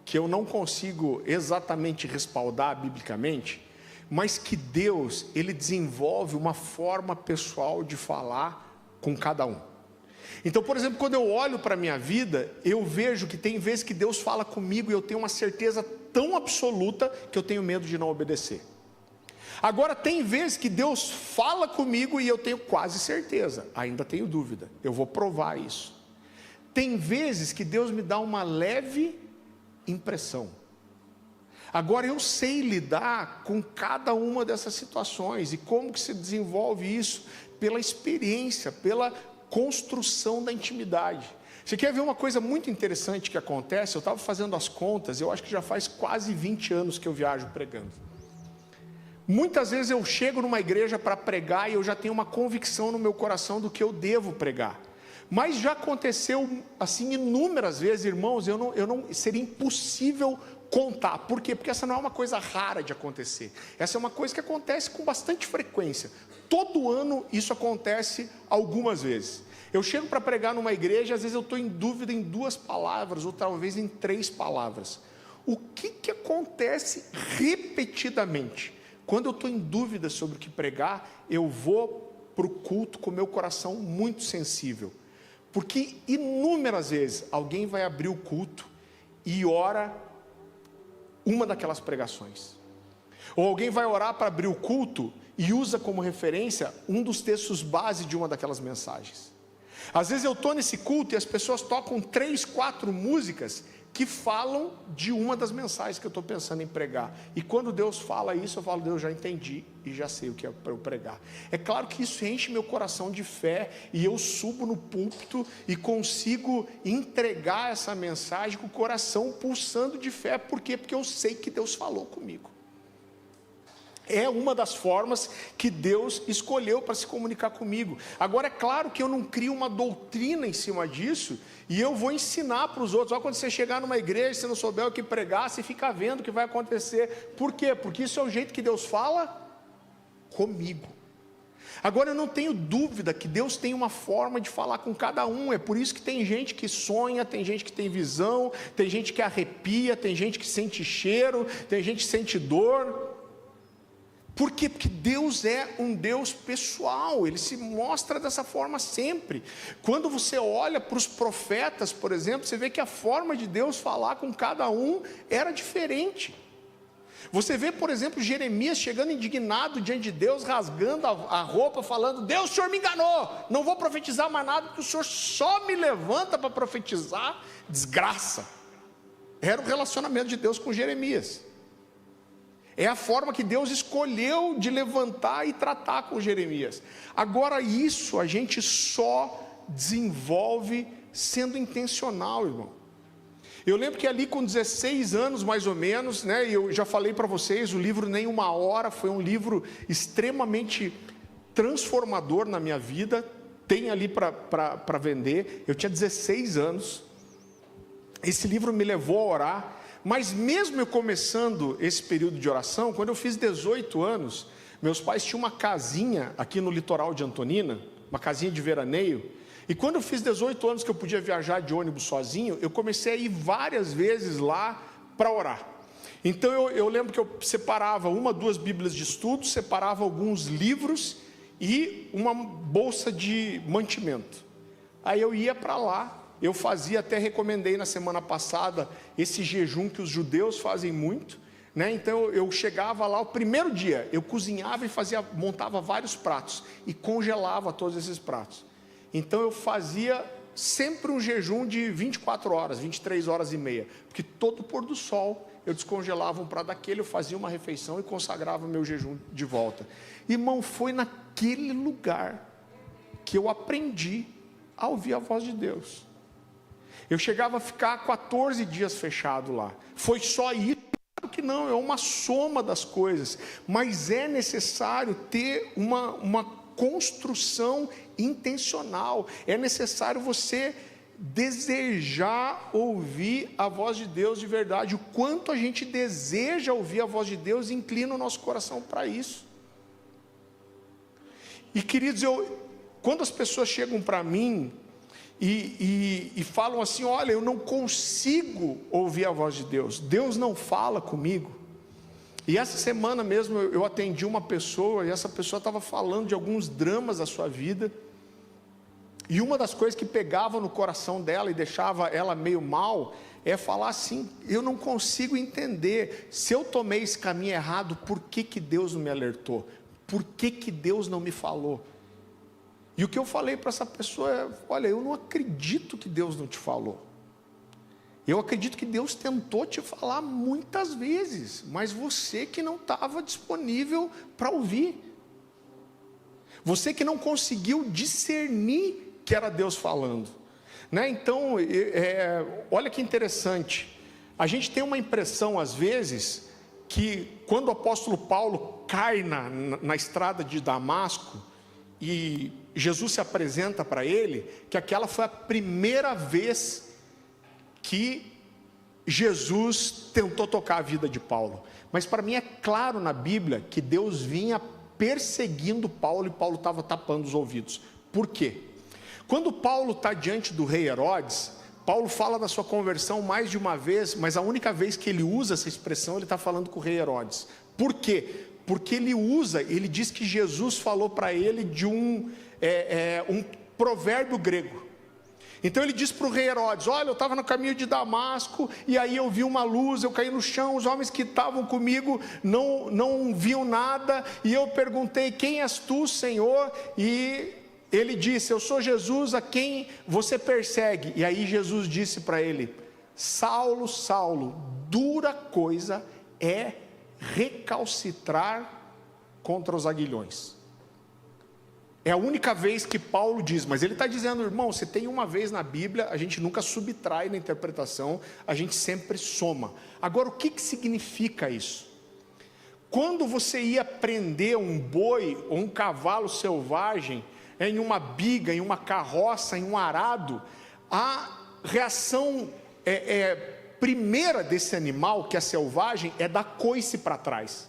que eu não consigo exatamente respaldar biblicamente, mas que Deus, Ele desenvolve uma forma pessoal de falar com cada um. Então, por exemplo, quando eu olho para a minha vida, eu vejo que tem vezes que Deus fala comigo e eu tenho uma certeza tão absoluta que eu tenho medo de não obedecer. Agora, tem vezes que Deus fala comigo e eu tenho quase certeza, ainda tenho dúvida, eu vou provar isso. tem vezes que Deus me dá uma leve impressão. Agora eu sei lidar com cada uma dessas situações. E como que se desenvolve isso? Pela experiência, pela construção da intimidade. Você quer ver uma coisa muito interessante que acontece? Eu estava fazendo as contas, eu acho que já faz quase 20 anos que eu viajo pregando. Muitas vezes eu chego numa igreja para pregar e eu já tenho uma convicção no meu coração do que eu devo pregar. Mas já aconteceu assim inúmeras vezes, irmãos, seria impossível contar. Por quê? Porque essa não é uma coisa rara de acontecer. Essa é uma coisa que acontece com bastante frequência. Todo ano isso acontece algumas vezes. Eu chego para pregar numa igreja, às vezes eu estou em dúvida em 2 palavras, ou talvez em 3 palavras. O que acontece repetidamente? Quando eu estou em dúvida sobre o que pregar, eu vou para o culto com meu coração muito sensível. Porque inúmeras vezes alguém vai abrir o culto e ora uma daquelas pregações. Ou alguém vai orar para abrir o culto e usa como referência um dos textos base de uma daquelas mensagens. Às vezes eu estou nesse culto e as pessoas tocam 3, 4 músicas que falam de uma das mensagens que eu estou pensando em pregar. E quando Deus fala isso, eu falo, Deus, já entendi e já sei o que é para eu pregar. É claro que isso enche meu coração de fé e eu subo no púlpito e consigo entregar essa mensagem com o coração pulsando de fé. Por quê? Porque eu sei que Deus falou comigo. É uma das formas que Deus escolheu para se comunicar comigo. Agora é claro que eu não crio uma doutrina em cima disso e eu vou ensinar para os outros. Olha, quando você chegar numa igreja, se não souber o que pregar, você fica vendo o que vai acontecer. Por quê? Porque isso é o jeito que Deus fala comigo. Agora eu não tenho dúvida que Deus tem uma forma de falar com cada um. É por isso que tem gente que sonha, tem gente que tem visão, tem gente que arrepia, tem gente que sente cheiro, tem gente que sente dor. Por quê? Porque Deus é um Deus pessoal, Ele se mostra dessa forma sempre. Quando você olha para os profetas, por exemplo, você vê que a forma de Deus falar com cada um era diferente. Você vê, por exemplo, Jeremias chegando indignado diante de Deus, rasgando a roupa, falando, Deus, o Senhor me enganou, não vou profetizar mais nada, porque o Senhor só me levanta para profetizar desgraça. Era o relacionamento de Deus com Jeremias. É a forma que Deus escolheu de levantar e tratar com Jeremias. Agora isso a gente só desenvolve sendo intencional, irmão. Eu lembro que ali com 16 anos mais ou menos, né, eu já falei para vocês, o livro Nem Uma Hora foi um livro extremamente transformador na minha vida. Tem ali para vender. Eu tinha 16 anos. Esse livro me levou a orar. Mas mesmo eu começando esse período de oração, quando eu fiz 18 anos, meus pais tinham uma casinha aqui no litoral de Antonina, uma casinha de veraneio, e quando eu fiz 18 anos que eu podia viajar de ônibus sozinho, eu comecei a ir várias vezes lá para orar. Então eu lembro que eu separava 1, 2 bíblias de estudo, separava alguns livros e uma bolsa de mantimento. Aí eu ia para lá. Eu fazia, até recomendei na semana passada, esse jejum que os judeus fazem muito, né? Então eu chegava lá, o primeiro dia, eu cozinhava e montava vários pratos, e congelava todos esses pratos. Então eu fazia sempre um jejum de 24 horas, 23 horas e meia, porque todo pôr do sol, eu descongelava um prato daquele, eu fazia uma refeição e consagrava meu jejum de volta. Irmão, foi naquele lugar que eu aprendi a ouvir a voz de Deus. Eu chegava a ficar 14 dias fechado lá. Foi só isso? Claro que não, é uma soma das coisas. Mas é necessário ter uma construção intencional. É necessário você desejar ouvir a voz de Deus de verdade. O quanto a gente deseja ouvir a voz de Deus, inclina o nosso coração para isso. E queridos, quando as pessoas chegam para mim e falam assim, olha, eu não consigo ouvir a voz de Deus, Deus não fala comigo. E essa semana mesmo eu atendi uma pessoa, e essa pessoa estava falando de alguns dramas da sua vida, e uma das coisas que pegava no coração dela e deixava ela meio mal, é falar assim, eu não consigo entender, se eu tomei esse caminho errado, por que Deus não me alertou? Por que Deus não me falou? E o que eu falei para essa pessoa é: olha, eu não acredito que Deus não te falou. Eu acredito que Deus tentou te falar muitas vezes, mas você que não estava disponível para ouvir. Você que não conseguiu discernir que era Deus falando, né? Então, olha que interessante. A gente tem uma impressão às vezes que quando o apóstolo Paulo cai na estrada de Damasco e Jesus se apresenta para ele, que aquela foi a primeira vez que Jesus tentou tocar a vida de Paulo. Mas para mim é claro na Bíblia que Deus vinha perseguindo Paulo e Paulo estava tapando os ouvidos. Por quê? Quando Paulo está diante do rei Herodes, Paulo fala da sua conversão mais de uma vez, mas a única vez que ele usa essa expressão, ele está falando com o rei Herodes. Por quê? Porque ele diz que Jesus falou para ele de um provérbio grego. Então ele diz para o rei Herodes: olha, eu estava no caminho de Damasco, e aí eu vi uma luz, eu caí no chão, os homens que estavam comigo não viam nada, e eu perguntei: quem és tu, Senhor? E ele disse: eu sou Jesus a quem você persegue. E aí Jesus disse para ele: Saulo, Saulo, dura coisa é recalcitrar contra os aguilhões. É a única vez que Paulo diz, mas ele está dizendo: irmão, você tem uma vez na Bíblia, a gente nunca subtrai na interpretação, a gente sempre soma. Agora, o que significa isso? Quando você ia prender um boi ou um cavalo selvagem em uma biga, em uma carroça, em um arado, a reação primeira desse animal, que é selvagem, é dar coice para trás.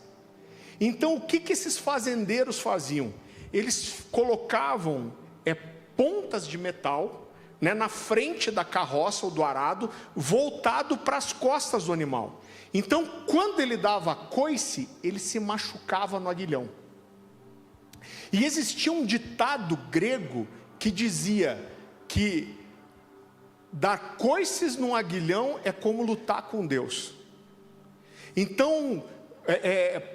Então, o que esses fazendeiros faziam? Eles colocavam pontas de metal, né, na frente da carroça ou do arado, voltado para as costas do animal. Então, quando ele dava coice, ele se machucava no aguilhão. E existia um ditado grego que dizia que dar coices no aguilhão é como lutar com Deus. Então,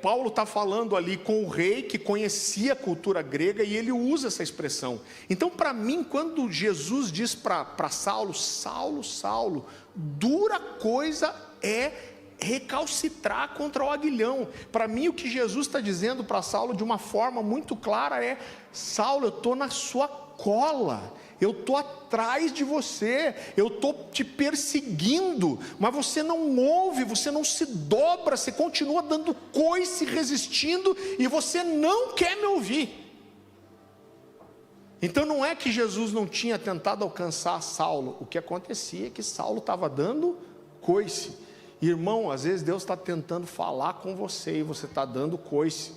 Paulo está falando ali com o rei que conhecia a cultura grega, e ele usa essa expressão. Então, para mim, quando Jesus diz para Saulo: Saulo, Saulo, dura coisa é recalcitrar contra o aguilhão. Para mim, o que Jesus está dizendo para Saulo de uma forma muito clara é: Saulo, eu estou na sua cola, eu estou atrás de você, eu estou te perseguindo, mas você não ouve, você não se dobra, você continua dando coice, resistindo, e você não quer me ouvir. Então não é que Jesus não tinha tentado alcançar Saulo, o que acontecia é que Saulo estava dando coice. Irmão, às vezes Deus está tentando falar com você e você está dando coice.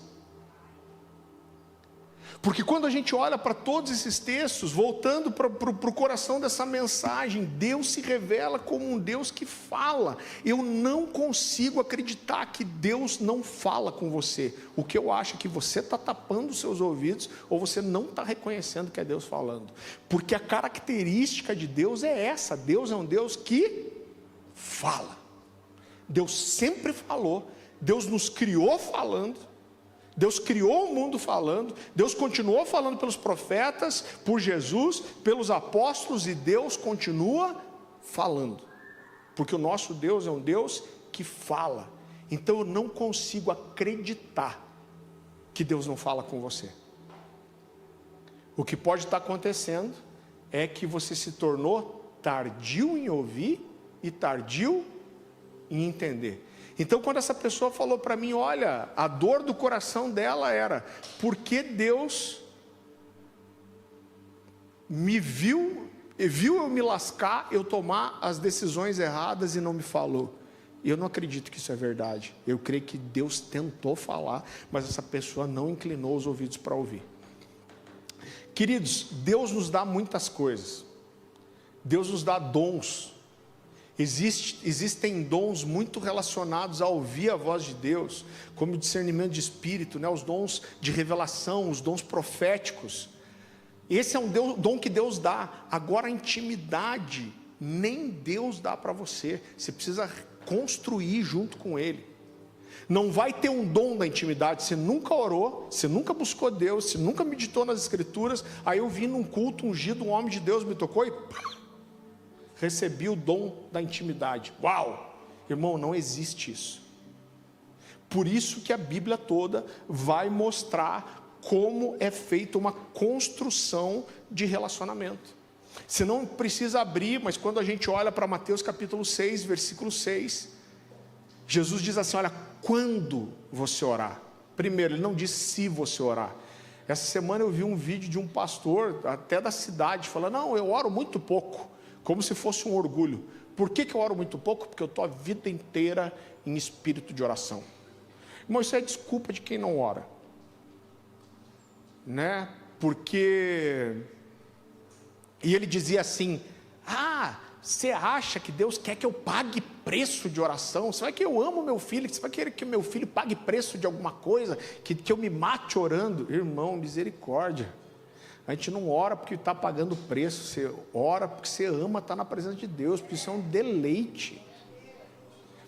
Porque quando a gente olha para todos esses textos, voltando para o coração dessa mensagem, Deus se revela como um Deus que fala. Eu não consigo acreditar que Deus não fala com você. O que eu acho é que você está tapando os seus ouvidos, ou você não está reconhecendo que é Deus falando. Porque a característica de Deus é essa: Deus é um Deus que fala. Deus sempre falou, Deus nos criou falando, Deus criou o mundo falando, Deus continuou falando pelos profetas, por Jesus, pelos apóstolos, e Deus continua falando, porque o nosso Deus é um Deus que fala. Então eu não consigo acreditar que Deus não fala com você. O que pode estar acontecendo é que você se tornou tardio em ouvir e tardio em entender. Então, quando essa pessoa falou para mim: olha, a dor do coração dela era porque Deus me viu eu me lascar, eu tomar as decisões erradas e não me falou. Eu não acredito que isso é verdade. Eu creio que Deus tentou falar, mas essa pessoa não inclinou os ouvidos para ouvir. Queridos, Deus nos dá muitas coisas. Deus nos dá dons. Existem dons muito relacionados a ouvir a voz de Deus, como o discernimento de espírito, né? Os dons de revelação, os dons proféticos. Esse é um dom que Deus dá. Agora, a intimidade, nem Deus dá para você. Você precisa construir junto com Ele. Não vai ter um dom da intimidade. Você nunca orou, você nunca buscou Deus, você nunca meditou nas Escrituras. Aí eu vim num culto ungido, um homem de Deus me tocou e recebi o dom da intimidade. Uau! Irmão, não existe isso. Por isso que a Bíblia toda vai mostrar como é feita uma construção de relacionamento. Você não precisa abrir, mas quando a gente olha para Mateus capítulo 6, versículo 6, Jesus diz assim, olha, quando você orar. Primeiro, ele não diz se você orar. Essa semana eu vi um vídeo de um pastor, até da cidade, falando, não, eu oro muito pouco, como se fosse um orgulho. Por que eu oro muito pouco? Porque eu estou a vida inteira em espírito de oração. Irmão, isso é desculpa de quem não ora. Né? Porque... E ele dizia assim, você acha que Deus quer que eu pague preço de oração? Você vai que eu amo meu filho, você vai querer que meu filho pague preço de alguma coisa, que eu me mate orando? Irmão, misericórdia. A gente não ora porque está pagando preço, você ora porque você ama estar na presença de Deus, porque isso é um deleite.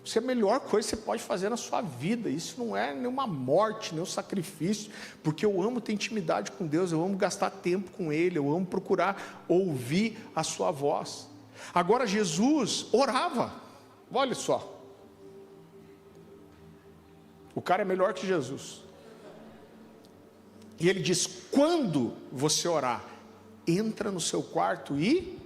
Isso é a melhor coisa que você pode fazer na sua vida. Isso não é nenhuma morte, nenhum sacrifício, porque eu amo ter intimidade com Deus, eu amo gastar tempo com Ele, eu amo procurar ouvir a sua voz. Agora Jesus orava, olha só, o cara é melhor que Jesus, e ele diz, quando você orar, entra no seu quarto e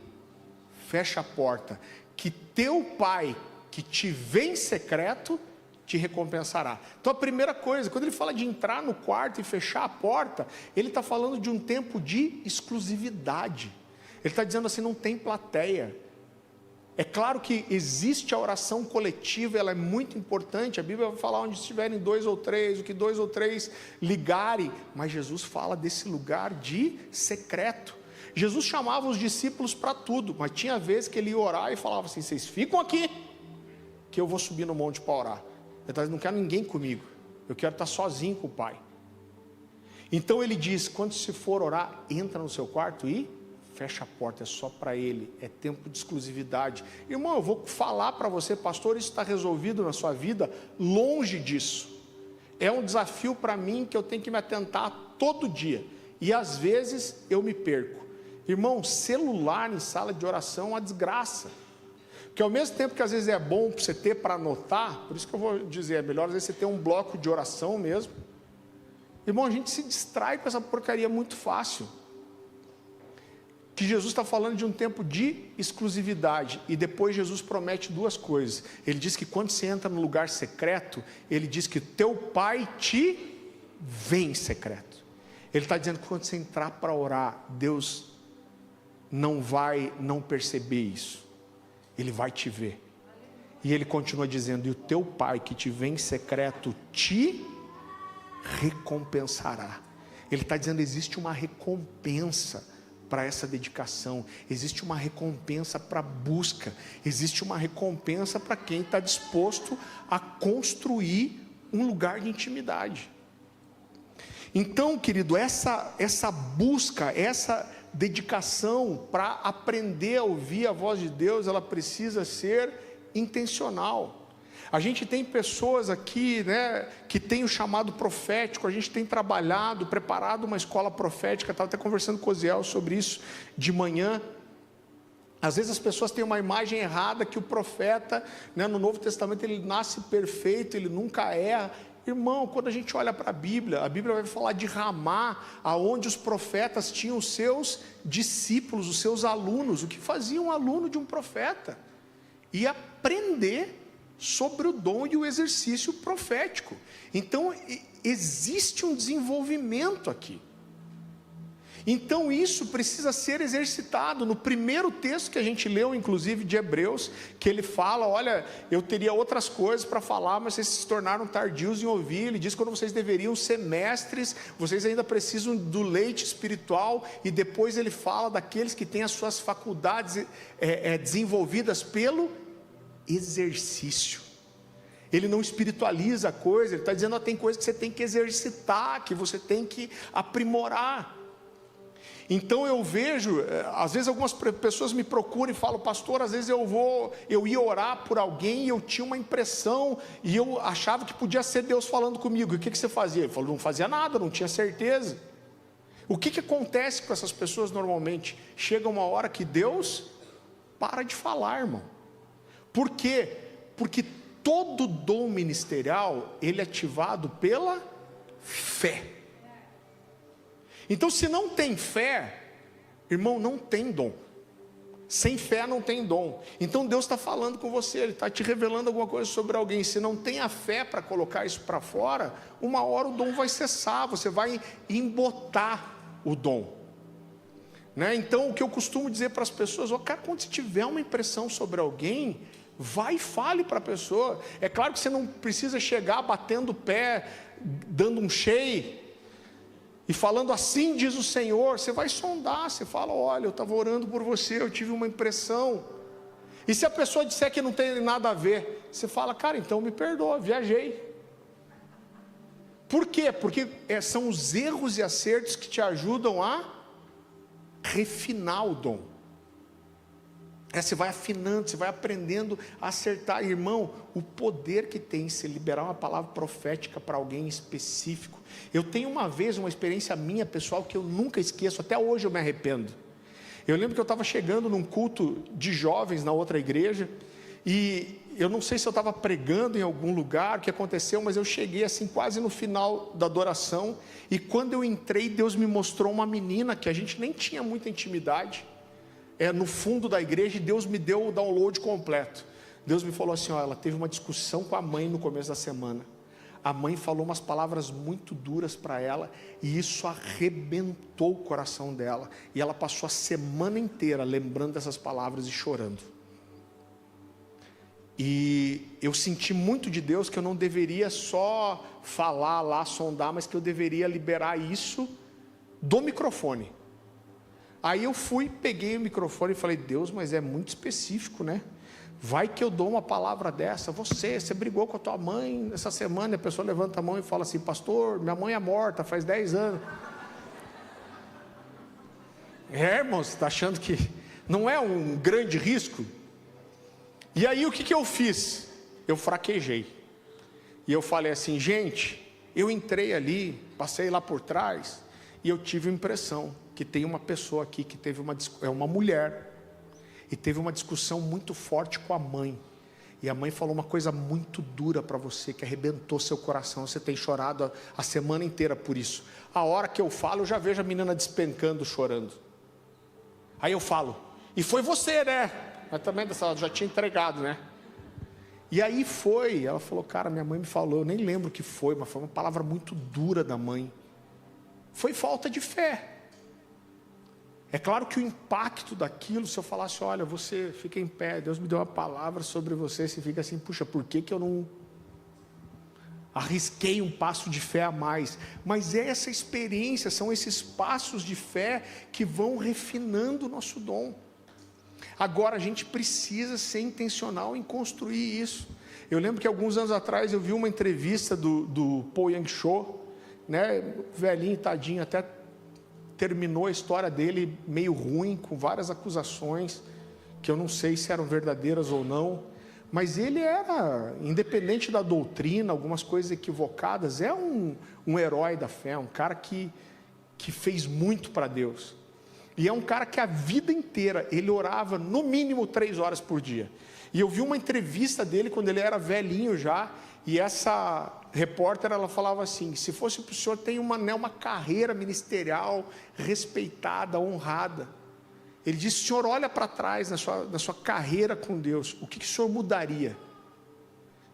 fecha a porta, que teu pai que te vê em secreto, te recompensará. Então a primeira coisa, quando ele fala de entrar no quarto e fechar a porta, ele está falando de um tempo de exclusividade. Ele está dizendo assim, não tem plateia. É claro que existe a oração coletiva, ela é muito importante, a Bíblia vai falar onde estiverem 2 ou 3, o que 2 ou 3 ligarem, mas Jesus fala desse lugar de secreto. Jesus chamava os discípulos para tudo, mas tinha vezes que ele ia orar e falava assim, vocês ficam aqui, que eu vou subir no monte para orar. Eu não quero ninguém comigo, eu quero estar sozinho com o Pai. Então ele diz, quando se for orar, entra no seu quarto e fecha a porta, é só para Ele, é tempo de exclusividade. Irmão, eu vou falar para você, pastor, isso está resolvido na sua vida? Longe disso. É um desafio para mim que eu tenho que me atentar todo dia, e às vezes eu me perco. Irmão, celular em sala de oração é uma desgraça. Que ao mesmo tempo que às vezes é bom para você ter para anotar, por isso que eu vou dizer, é melhor às vezes você ter um bloco de oração mesmo. Irmão, a gente se distrai com essa porcaria muito fácil. Que Jesus está falando de um tempo de exclusividade, e depois Jesus promete 2 coisas. Ele diz que quando você entra no lugar secreto, ele diz que teu Pai te vê em secreto. Ele está dizendo que quando você entrar para orar, Deus não vai não perceber isso. Ele vai te ver. E ele continua dizendo, e o teu Pai que te vê em secreto te recompensará. Ele está dizendo, existe uma recompensa para essa dedicação, existe uma recompensa para a busca, existe uma recompensa para quem está disposto a construir um lugar de intimidade. Então, querido, essa busca, essa dedicação para aprender a ouvir a voz de Deus, ela precisa ser intencional. A gente tem pessoas aqui, né, que tem o chamado profético, a gente tem trabalhado, preparado uma escola profética, estava até conversando com o Ziel sobre isso de manhã. Às vezes as pessoas têm uma imagem errada, que o profeta, né, no Novo Testamento ele nasce perfeito, ele nunca erra. Irmão, quando a gente olha para a Bíblia vai falar de Ramá, aonde os profetas tinham os seus discípulos, os seus alunos. O que fazia um aluno de um profeta? E aprender sobre o dom e o exercício profético. Então, existe um desenvolvimento aqui. Então, isso precisa ser exercitado. No primeiro texto que a gente leu, inclusive de Hebreus, que ele fala, olha, eu teria outras coisas para falar, mas vocês se tornaram tardios em ouvir. Ele diz, quando vocês deveriam ser mestres, vocês ainda precisam do leite espiritual. E depois ele fala daqueles que têm as suas faculdades desenvolvidas pelo exercício. Ele não espiritualiza a coisa, ele está dizendo, tem coisas que você tem que exercitar, que você tem que aprimorar. Então eu vejo, às vezes algumas pessoas me procuram e falam, pastor, às vezes eu ia orar por alguém e eu tinha uma impressão, e eu achava que podia ser Deus falando comigo. E o que você fazia? Ele falou, não fazia nada, não tinha certeza. O que acontece com essas pessoas normalmente? Chega uma hora que Deus para de falar, irmão. Por quê? Porque todo dom ministerial, ele é ativado pela fé. Então, se não tem fé, irmão, não tem dom. Sem fé não tem dom. Então Deus está falando com você, Ele está te revelando alguma coisa sobre alguém. Se não tem a fé para colocar isso para fora, uma hora o dom vai cessar, você vai embotar o dom, né? Então o que eu costumo dizer para as pessoas, cara, quando você tiver uma impressão sobre alguém, vai e fale para a pessoa. É claro que você não precisa chegar batendo o pé, dando um cheio e falando assim diz o Senhor. Você vai sondar, você fala, olha, eu estava orando por você, eu tive uma impressão. E se a pessoa disser que não tem nada a ver, você fala, cara, então me perdoa, viajei. Por quê? Porque são os erros e acertos que te ajudam a refinar o dom. Você vai afinando, você vai aprendendo a acertar. Irmão, o poder que tem se liberar uma palavra profética para alguém específico. Eu tenho uma vez uma experiência minha pessoal que eu nunca esqueço, até hoje eu me arrependo. Eu lembro que eu estava chegando num culto de jovens na outra igreja, e eu não sei se eu estava pregando em algum lugar, o que aconteceu, mas eu cheguei assim quase no final da adoração, e quando eu entrei, Deus me mostrou uma menina que a gente nem tinha muita intimidade, no fundo da igreja, e Deus me deu o download completo. Deus me falou assim, ela teve uma discussão com a mãe no começo da semana. A mãe falou umas palavras muito duras para ela, e isso arrebentou o coração dela, e ela passou a semana inteira lembrando dessas palavras e chorando. E eu senti muito de Deus que eu não deveria só falar lá, sondar, mas que eu deveria liberar isso do microfone. Aí eu fui, peguei o microfone e falei, Deus, mas é muito específico, né? Vai que eu dou uma palavra dessa, você brigou com a tua mãe essa semana, e a pessoa levanta a mão e fala assim, pastor, minha mãe é morta, faz 10 anos. Irmão, você está achando que não é um grande risco? E aí o que eu fiz? Eu fraquejei. E eu falei assim, gente, eu entrei ali, passei lá por trás, e eu tive a impressão que tem uma pessoa aqui que teve uma mulher, e teve uma discussão muito forte com a mãe, e a mãe falou uma coisa muito dura para você, que arrebentou seu coração, você tem chorado a semana inteira por isso. A hora que eu falo, eu já vejo a menina despencando, chorando. Aí eu falo, e foi você, né? Mas também ela já tinha entregado, né? E aí ela falou, cara, minha mãe me falou, eu nem lembro o que foi, mas foi uma palavra muito dura da mãe. Foi falta de fé. É claro que o impacto daquilo, se eu falasse, olha, você fica em pé, Deus me deu uma palavra sobre você, você fica assim, puxa, por que eu não arrisquei um passo de fé a mais? Mas é essa experiência, são esses passos de fé que vão refinando o nosso dom. Agora a gente precisa ser intencional em construir isso. Eu lembro que alguns anos atrás eu vi uma entrevista do Paul Yang-cho, né, velhinho, tadinho, até terminou a história dele meio ruim, com várias acusações, que eu não sei se eram verdadeiras ou não, mas ele era, independente da doutrina, algumas coisas equivocadas, é um herói da fé, um cara que fez muito para Deus, e é um cara que a vida inteira, ele orava no mínimo 3 horas por dia, e eu vi uma entrevista dele quando ele era velhinho já, e essa repórter, ela falava assim, se fosse para o senhor ter uma carreira ministerial respeitada, honrada, ele disse, o senhor olha para trás na sua carreira com Deus, o que o senhor mudaria?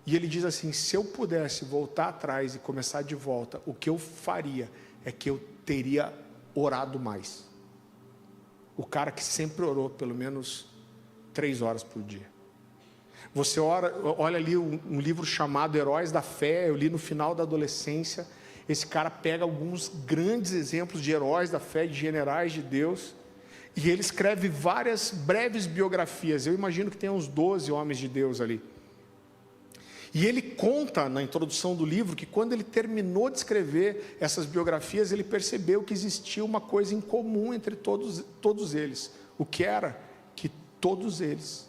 E ele diz assim, se eu pudesse voltar atrás e começar de volta, o que eu faria é que eu teria orado mais. O cara que sempre orou pelo menos 3 horas por dia. Você olha ali um livro chamado Heróis da Fé, eu li no final da adolescência. Esse cara pega alguns grandes exemplos de heróis da fé, de generais de Deus, e ele escreve várias breves biografias. Eu imagino que tem uns 12 homens de Deus ali. E ele conta na introdução do livro que quando ele terminou de escrever essas biografias, ele percebeu que existia uma coisa em comum entre todos eles. O que era? Que todos eles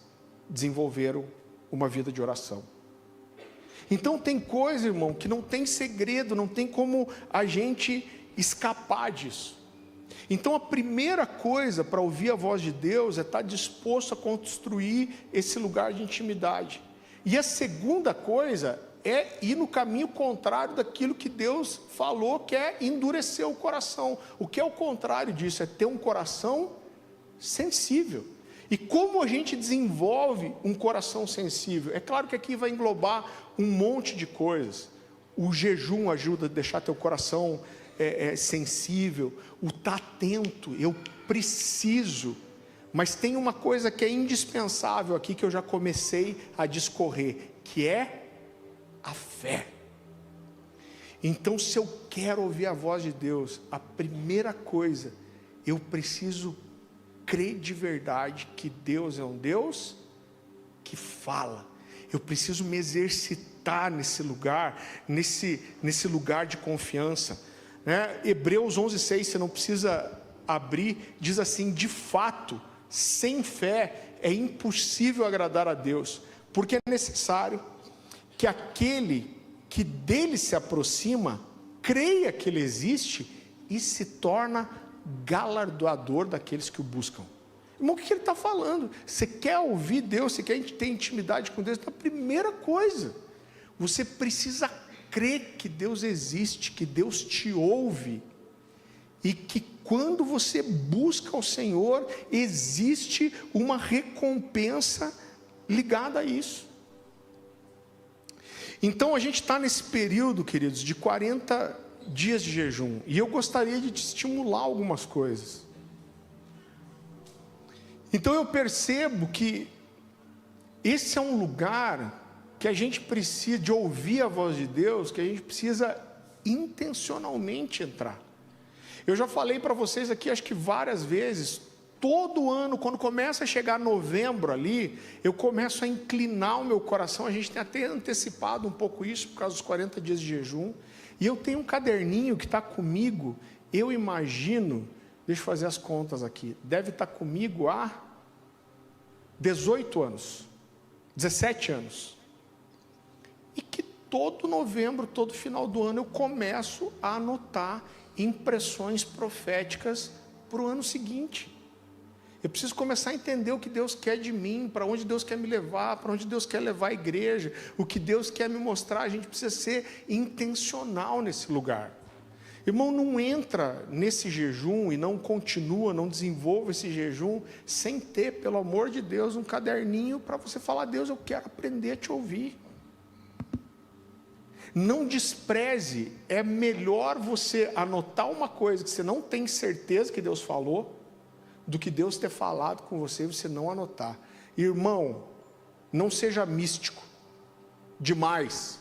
desenvolveram uma vida de oração. Então tem coisa, irmão, que não tem segredo, não tem como a gente escapar disso. Então a primeira coisa para ouvir a voz de Deus é estar disposto a construir esse lugar de intimidade. E a segunda coisa é ir no caminho contrário daquilo que Deus falou, que é endurecer o coração. O que é o contrário disso? É ter um coração sensível. E como a gente desenvolve um coração sensível? É claro que aqui vai englobar um monte de coisas. O jejum ajuda a deixar teu coração sensível. O estar atento, eu preciso. Mas tem uma coisa que é indispensável aqui, que eu já comecei a discorrer, que é a fé. Então, se eu quero ouvir a voz de Deus, a primeira coisa, eu preciso crer de verdade que Deus é um Deus que fala. Eu preciso me exercitar nesse lugar, nesse lugar de confiança, né? Hebreus 11:6, você não precisa abrir, diz assim: de fato, sem fé é impossível agradar a Deus, porque é necessário que aquele que dele se aproxima, creia que ele existe e se torna galardoador daqueles que o buscam. Irmão, o que ele está falando? Você quer ouvir Deus, você quer ter intimidade com Deus? Então, a primeira coisa, você precisa crer que Deus existe, que Deus te ouve, e que quando você busca o Senhor, existe uma recompensa ligada a isso. Então a gente está nesse período, queridos, de 40 dias de jejum, e eu gostaria de te estimular algumas coisas. Então eu percebo que esse é um lugar que a gente precisa de ouvir a voz de Deus, que a gente precisa intencionalmente entrar. Eu já falei para vocês aqui, acho que várias vezes, todo ano, quando começa a chegar novembro ali, eu começo a inclinar o meu coração. A gente tem até antecipado um pouco isso, por causa dos 40 dias de jejum, e eu tenho um caderninho que está comigo, eu imagino, deixa eu fazer as contas aqui, deve estar comigo há 18 anos, 17 anos, e que todo novembro, todo final do ano, eu começo a anotar impressões proféticas para o ano seguinte. Eu preciso começar a entender o que Deus quer de mim, para onde Deus quer me levar, para onde Deus quer levar a igreja, o que Deus quer me mostrar. A gente precisa ser intencional nesse lugar. Irmão, não entra nesse jejum e não continua, não desenvolve esse jejum sem ter, pelo amor de Deus, um caderninho para você falar: Deus, eu quero aprender a te ouvir. Não despreze, é melhor você anotar uma coisa que você não tem certeza que Deus falou, do que Deus ter falado com você e você não anotar. Irmão, não seja místico demais.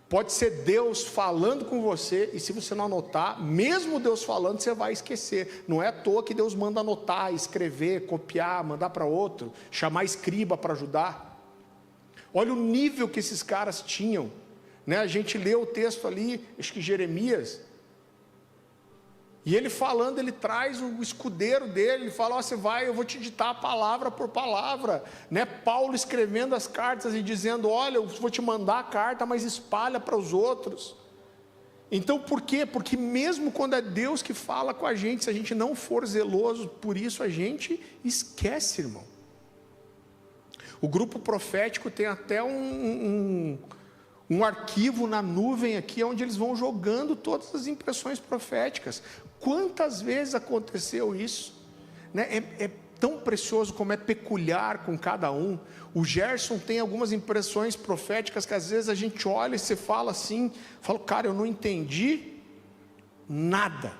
Pode ser Deus falando com você, e se você não anotar, mesmo Deus falando, você vai esquecer. Não é à toa que Deus manda anotar, escrever, copiar, mandar para outro, chamar escriba para ajudar. Olha o nível que esses caras tinham, né? A gente lê o texto ali, acho que Jeremias, e ele falando, ele traz o escudeiro dele, ele fala: ó, você vai, eu vou te ditar palavra por palavra, né? Paulo escrevendo as cartas e dizendo: olha, eu vou te mandar a carta, mas espalha para os outros. Então por quê? Porque mesmo quando é Deus que fala com a gente, se a gente não for zeloso por isso, a gente esquece, irmão. O grupo profético tem até um arquivo na nuvem aqui, onde eles vão jogando todas as impressões proféticas. Quantas vezes aconteceu isso, né? É tão precioso como é peculiar com cada um. O Gerson tem algumas impressões proféticas que às vezes a gente olha e você fala assim, fala: cara, eu não entendi nada.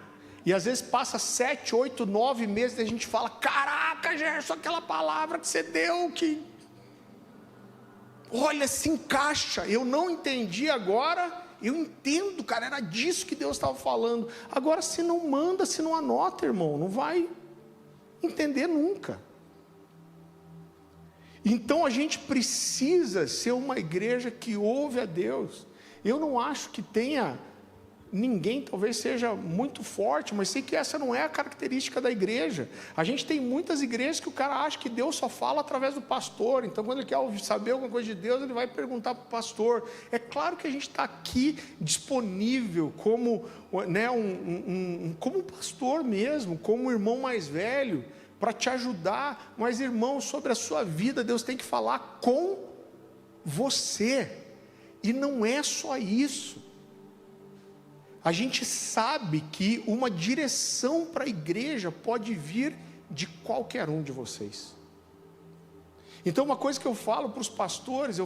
E às vezes passa 7, 8, 9 meses e a gente fala: caraca, Gerson, aquela palavra que você deu, que olha, se encaixa, eu não entendi agora, eu entendo, cara, era disso que Deus estava falando. Agora, se não manda, se não anota, irmão, não vai entender nunca. Então a gente precisa ser uma igreja que ouve a Deus. Eu não acho que tenha ninguém, talvez seja muito forte, mas sei que essa não é a característica da igreja. A gente tem muitas igrejas que o cara acha que Deus só fala através do pastor. Então quando ele quer saber alguma coisa de Deus, ele vai perguntar para o pastor. É claro que a gente está aqui disponível como, né, como um pastor mesmo, como um irmão mais velho, para te ajudar. Mas, irmão, sobre a sua vida, Deus tem que falar com você. E não é só isso. A gente sabe que uma direção para a igreja pode vir de qualquer um de vocês. Então, uma coisa que eu falo para os pastores,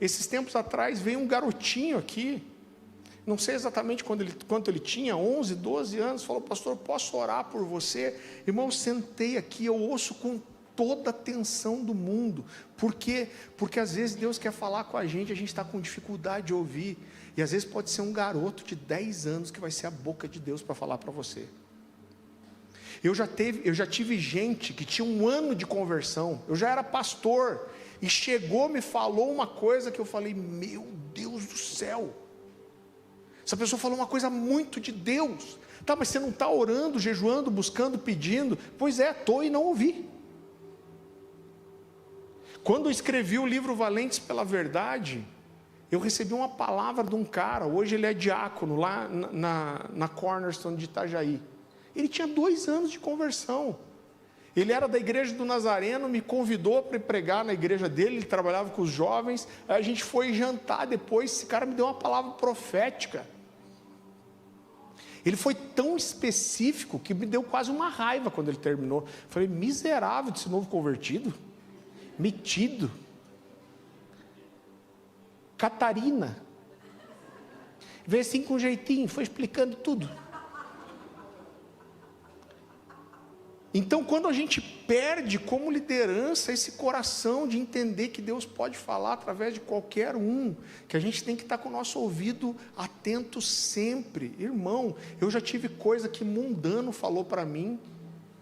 esses tempos atrás veio um garotinho aqui, não sei exatamente quanto ele tinha, 11, 12 anos, falou: pastor, posso orar por você? Irmão, eu sentei aqui, eu ouço com toda a atenção do mundo. Por quê? Porque às vezes Deus quer falar com a gente está com dificuldade de ouvir. E às vezes pode ser um garoto de 10 anos que vai ser a boca de Deus para falar para você. Eu já tive gente que tinha 1 ano de conversão, eu já era pastor, e chegou, me falou uma coisa que eu falei: meu Deus do céu, essa pessoa falou uma coisa muito de Deus. Tá, mas você não está orando, jejuando, buscando, pedindo? Pois é, estou e não ouvi. Quando eu escrevi o livro Valentes pela Verdade, eu recebi uma palavra de um cara, hoje ele é diácono lá na Cornerstone de Itajaí. Ele tinha 2 anos de conversão. Ele era da igreja do Nazareno, me convidou para pregar na igreja dele, ele trabalhava com os jovens. Aí a gente foi jantar depois, esse cara me deu uma palavra profética. Ele foi tão específico que me deu quase uma raiva quando ele terminou. Eu falei: miserável desse novo convertido, metido. Catarina, veio assim com um jeitinho, foi explicando tudo. Então, quando a gente perde como liderança esse coração de entender que Deus pode falar através de qualquer um, que a gente tem que estar com o nosso ouvido atento sempre. Irmão, eu já tive coisa que mundano falou para mim,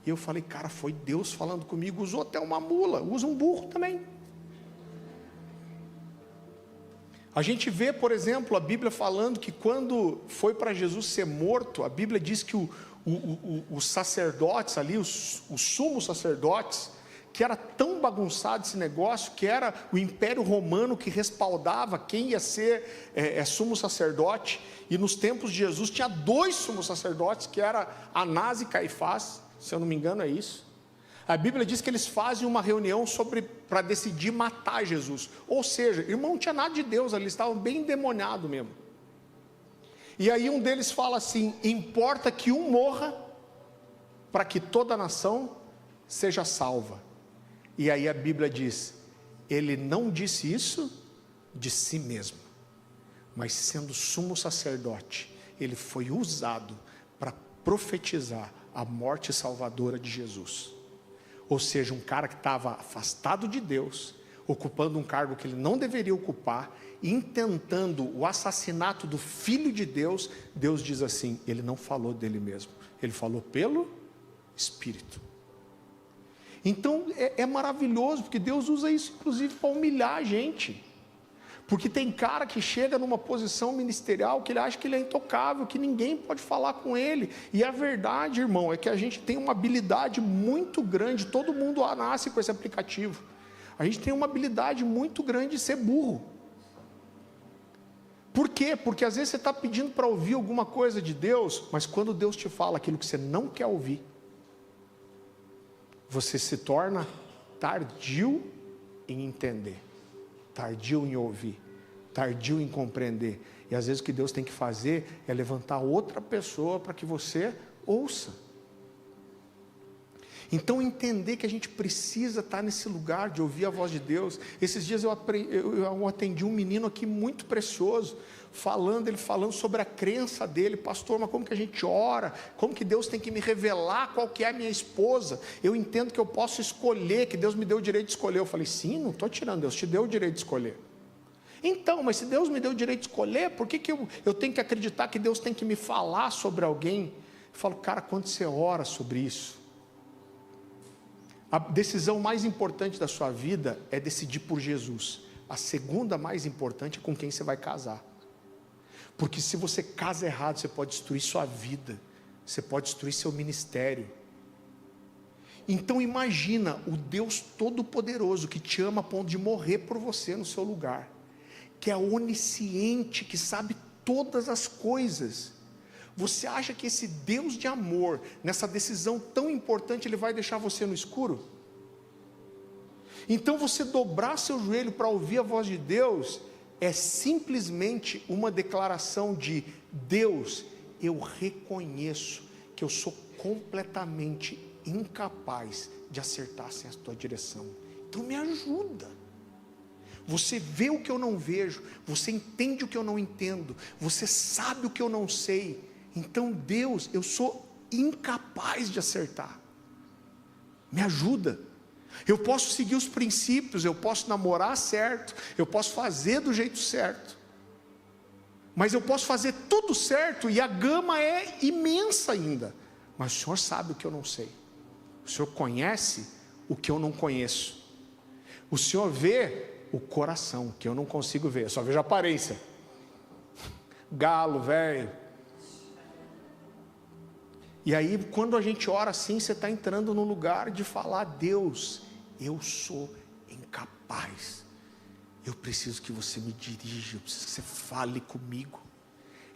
e eu falei: cara, foi Deus falando comigo. Usou até uma mula, usa um burro também. A gente vê, por exemplo, a Bíblia falando que quando foi para Jesus ser morto, a Bíblia diz que os sacerdotes ali, os sumos sacerdotes, que era tão bagunçado esse negócio, que era o Império Romano que respaldava quem ia ser sumo sacerdote, e nos tempos de Jesus tinha 2 sumos sacerdotes, que era Anás e Caifás, se eu não me engano é isso. A Bíblia diz que eles fazem uma reunião para decidir matar Jesus. Ou seja, irmão, não tinha nada de Deus ali, eles estavam bem endemoniados mesmo. E aí um deles fala assim: importa que um morra, para que toda a nação seja salva. E aí a Bíblia diz: ele não disse isso de si mesmo, mas sendo sumo sacerdote, ele foi usado para profetizar a morte salvadora de Jesus. Ou seja, um cara que estava afastado de Deus, ocupando um cargo que ele não deveria ocupar, intentando o assassinato do Filho de Deus. Deus diz assim: ele não falou dele mesmo, ele falou pelo Espírito. Então é maravilhoso, porque Deus usa isso inclusive para humilhar a gente. Porque tem cara que chega numa posição ministerial que ele acha que ele é intocável, que ninguém pode falar com ele. E a verdade, irmão, é que a gente tem uma habilidade muito grande, todo mundo nasce com esse aplicativo. A gente tem uma habilidade muito grande de ser burro. Por quê? Porque às vezes você está pedindo para ouvir alguma coisa de Deus, mas quando Deus te fala aquilo que você não quer ouvir, você se torna tardio em entender, tardio em ouvir, tardio em compreender. E às vezes o que Deus tem que fazer é levantar outra pessoa para que você ouça. Então entender que a gente precisa estar nesse lugar de ouvir a voz de Deus. Esses dias eu atendi um menino aqui muito precioso, ele falando sobre a crença dele. Pastor, mas como que a gente ora? Como que Deus tem que me revelar qual que é a minha esposa? Eu entendo que eu posso escolher, que Deus me deu o direito de escolher. Eu falei: sim, não estou tirando, Deus te deu o direito de escolher. Então, mas se Deus me deu o direito de escolher, por que eu tenho que acreditar que Deus tem que me falar sobre alguém? Eu falo: cara, quando você ora sobre isso, A decisão mais importante da sua vida é decidir por Jesus. A segunda mais importante é com quem você vai casar. Porque se você casa errado, você pode destruir sua vida, você pode destruir seu ministério. Então imagina o Deus Todo-Poderoso que te ama a ponto de morrer por você no seu lugar, que é onisciente, que sabe todas as coisas. Você acha que esse Deus de amor, nessa decisão tão importante, Ele vai deixar você no escuro? Então você dobrar seu joelho para ouvir a voz de Deus, é simplesmente uma declaração de: Deus, eu reconheço que eu sou completamente incapaz de acertar sem a tua direção, então me ajuda. Você vê o que eu não vejo, você entende o que eu não entendo, você sabe o que eu não sei. Então Deus, eu sou incapaz de acertar, me ajuda. Eu posso seguir os princípios, eu posso namorar certo, eu posso fazer do jeito certo, mas eu posso fazer tudo certo e a gama é imensa ainda, mas o Senhor sabe o que eu não sei, o Senhor conhece o que eu não conheço, o Senhor vê o coração, que eu não consigo ver, eu só vejo a aparência, galo, velho. E aí quando a gente ora assim, você está entrando no lugar de falar: Deus, eu sou incapaz, eu preciso que você me dirija, eu preciso que você fale comigo,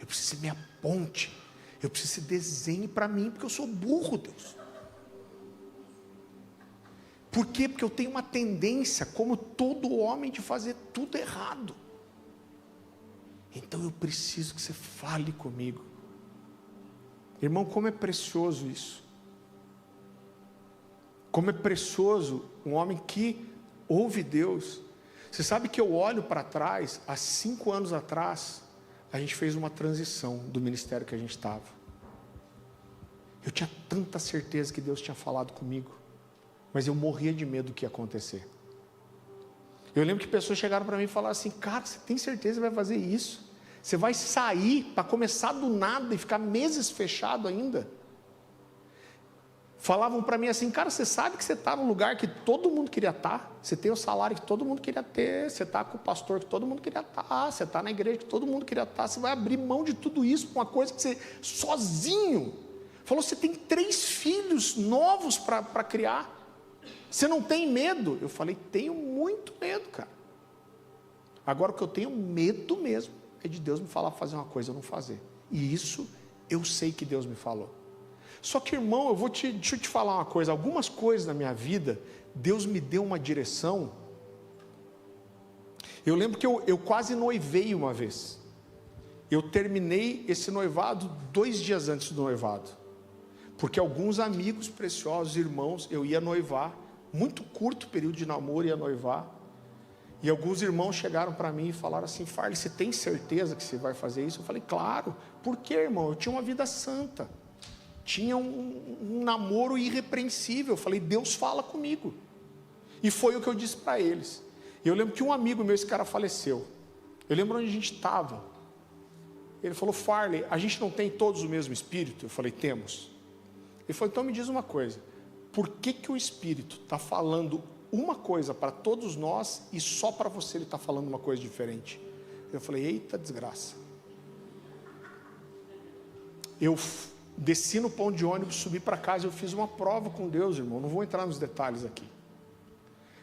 eu preciso que você me aponte, eu preciso que você desenhe para mim, porque eu sou burro, Deus. Por quê? Porque eu tenho uma tendência, como todo homem, de fazer tudo errado. Então eu preciso que você fale comigo. Irmão, como é precioso isso. Como é precioso um homem que ouve Deus. Você sabe que eu olho para trás, há 5 anos atrás, a gente fez uma transição do ministério que a gente estava. Eu tinha tanta certeza que Deus tinha falado comigo, mas eu morria de medo do que ia acontecer. Eu lembro que pessoas chegaram para mim e falaram assim: cara, você tem certeza que vai fazer isso? Você vai sair para começar do nada e ficar meses fechado ainda? Falavam para mim assim: cara, você sabe que você está no lugar que todo mundo queria estar, você tem o salário que todo mundo queria ter, você está com o pastor que todo mundo queria estar, você está na igreja que todo mundo queria estar, você vai abrir mão de tudo isso para uma coisa que você, sozinho, falou, você tem 3 filhos novos para criar, você não tem medo? Eu falei: tenho muito medo, cara. Agora o que eu tenho medo mesmo é de Deus me falar para fazer uma coisa e eu não fazer, e isso eu sei que Deus me falou. Só que, irmão, deixa eu te falar uma coisa, algumas coisas na minha vida, Deus me deu uma direção. Eu lembro que eu quase noivei uma vez, eu terminei esse noivado 2 dias antes do noivado, porque alguns amigos preciosos, irmãos, eu ia noivar, muito curto período de namoro, ia noivar, e alguns irmãos chegaram para mim e falaram assim: Farley, você tem certeza que você vai fazer isso? Eu falei: claro. Por quê, irmão? Eu tinha uma vida santa, tinha um namoro irrepreensível. Eu falei: Deus fala comigo, e foi o que eu disse para eles. Eu lembro que um amigo meu, esse cara faleceu, eu lembro onde a gente estava, ele falou: Farley, a gente não tem todos o mesmo espírito? Eu falei: temos. Ele falou: então me diz uma coisa, por que o Espírito está falando uma coisa para todos nós e só para você ele está falando uma coisa diferente? Eu falei: eita desgraça. Eu desci no ponto de ônibus, subi para casa, eu fiz uma prova com Deus, irmão, não vou entrar nos detalhes aqui.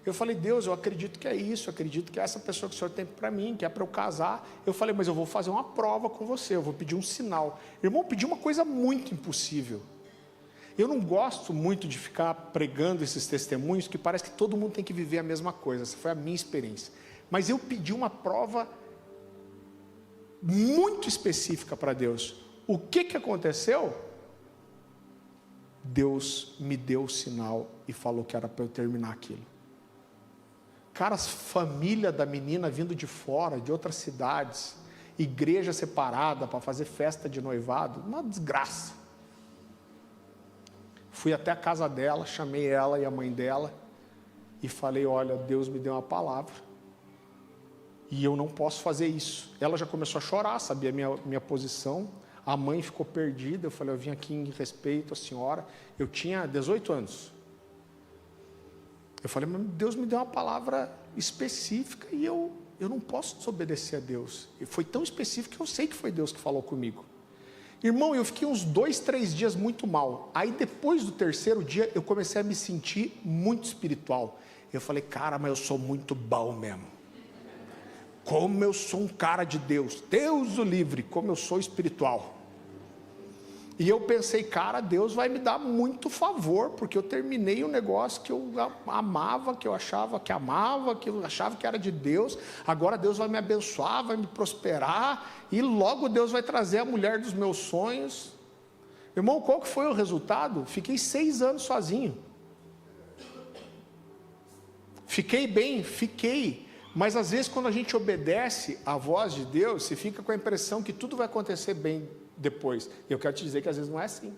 Eu falei: Deus, eu acredito que é isso, eu acredito que é essa pessoa que o Senhor tem para mim, que é para eu casar. Eu falei: mas eu vou fazer uma prova com você, eu vou pedir um sinal. Irmão, eu pedi uma coisa muito impossível. Eu não gosto muito de ficar pregando esses testemunhos, que parece que todo mundo tem que viver a mesma coisa, essa foi a minha experiência. Mas eu pedi uma prova muito específica para Deus. O que aconteceu? Deus me deu o sinal e falou que era para eu terminar aquilo. Cara, as família da menina vindo de fora, de outras cidades, igreja separada para fazer festa de noivado, uma desgraça. Fui até a casa dela, chamei ela e a mãe dela e falei: olha, Deus me deu uma palavra e eu não posso fazer isso. Ela já começou a chorar, sabia a minha posição. A mãe ficou perdida. Eu falei: eu vim aqui em respeito à senhora. Eu tinha 18 anos. Eu falei, mas Deus me deu uma palavra específica e eu não posso desobedecer a Deus. E foi tão específico que eu sei que foi Deus que falou comigo. Irmão, eu fiquei uns 2, 3 dias muito mal. Aí depois do terceiro dia, eu comecei a me sentir muito espiritual. Eu falei, cara, mas eu sou muito bom mesmo. Como eu sou um cara de Deus. Deus o livre, como eu sou espiritual. E eu pensei, cara, Deus vai me dar muito favor, porque eu terminei um negócio que eu amava, que eu achava que amava, que eu achava que era de Deus. Agora Deus vai me abençoar, vai me prosperar, e logo Deus vai trazer a mulher dos meus sonhos. Irmão, qual que foi o resultado? Fiquei 6 anos sozinho. Fiquei bem, fiquei. Mas às vezes quando a gente obedece à voz de Deus, você fica com a impressão que tudo vai acontecer bem depois. Eu quero te dizer que às vezes não é assim.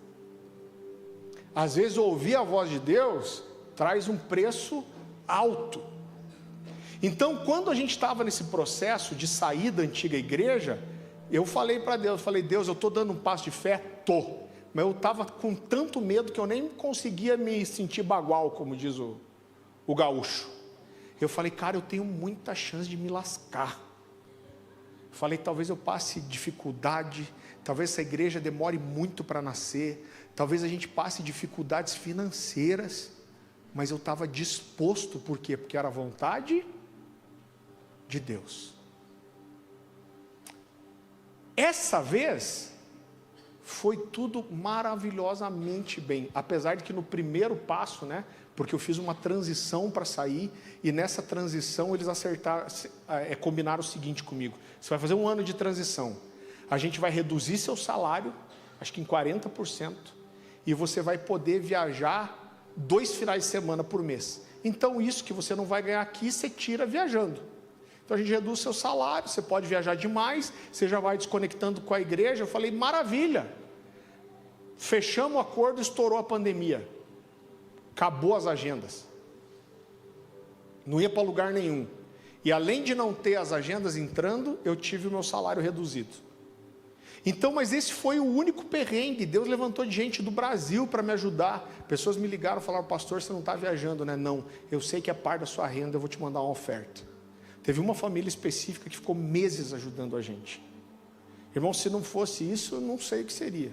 Às vezes ouvir a voz de Deus traz um preço alto. Então quando a gente estava nesse processo de sair da antiga igreja, eu falei para Deus, Deus, eu estou dando um passo de fé? Estou. Mas eu estava com tanto medo que eu nem conseguia me sentir bagual, como diz o gaúcho. Eu falei, cara, eu tenho muita chance de me lascar. Falei, talvez eu passe dificuldade, talvez essa igreja demore muito para nascer, talvez a gente passe dificuldades financeiras, mas eu estava disposto, por quê? Porque era a vontade de Deus. Essa vez, foi tudo maravilhosamente bem, apesar de que no primeiro passo, porque eu fiz uma transição para sair, e nessa transição eles combinaram o seguinte comigo: você vai fazer 1 ano de transição, a gente vai reduzir seu salário, acho que em 40%, e você vai poder viajar 2 finais de semana por mês. Então isso que você não vai ganhar aqui, você tira viajando. Então a gente reduz seu salário, você pode viajar demais, você já vai desconectando com a igreja. Eu falei, maravilha. Fechamos o acordo, estourou a pandemia. Acabou as agendas. Não ia para lugar nenhum. E além de não ter as agendas entrando, eu tive o meu salário reduzido. Então, mas esse foi o único perrengue. Deus levantou gente do Brasil para me ajudar. Pessoas me ligaram e falaram, pastor, você não está viajando, né? Não, eu sei que é parte da sua renda, eu vou te mandar uma oferta. Teve uma família específica que ficou meses ajudando a gente. Irmão, se não fosse isso, eu não sei o que seria.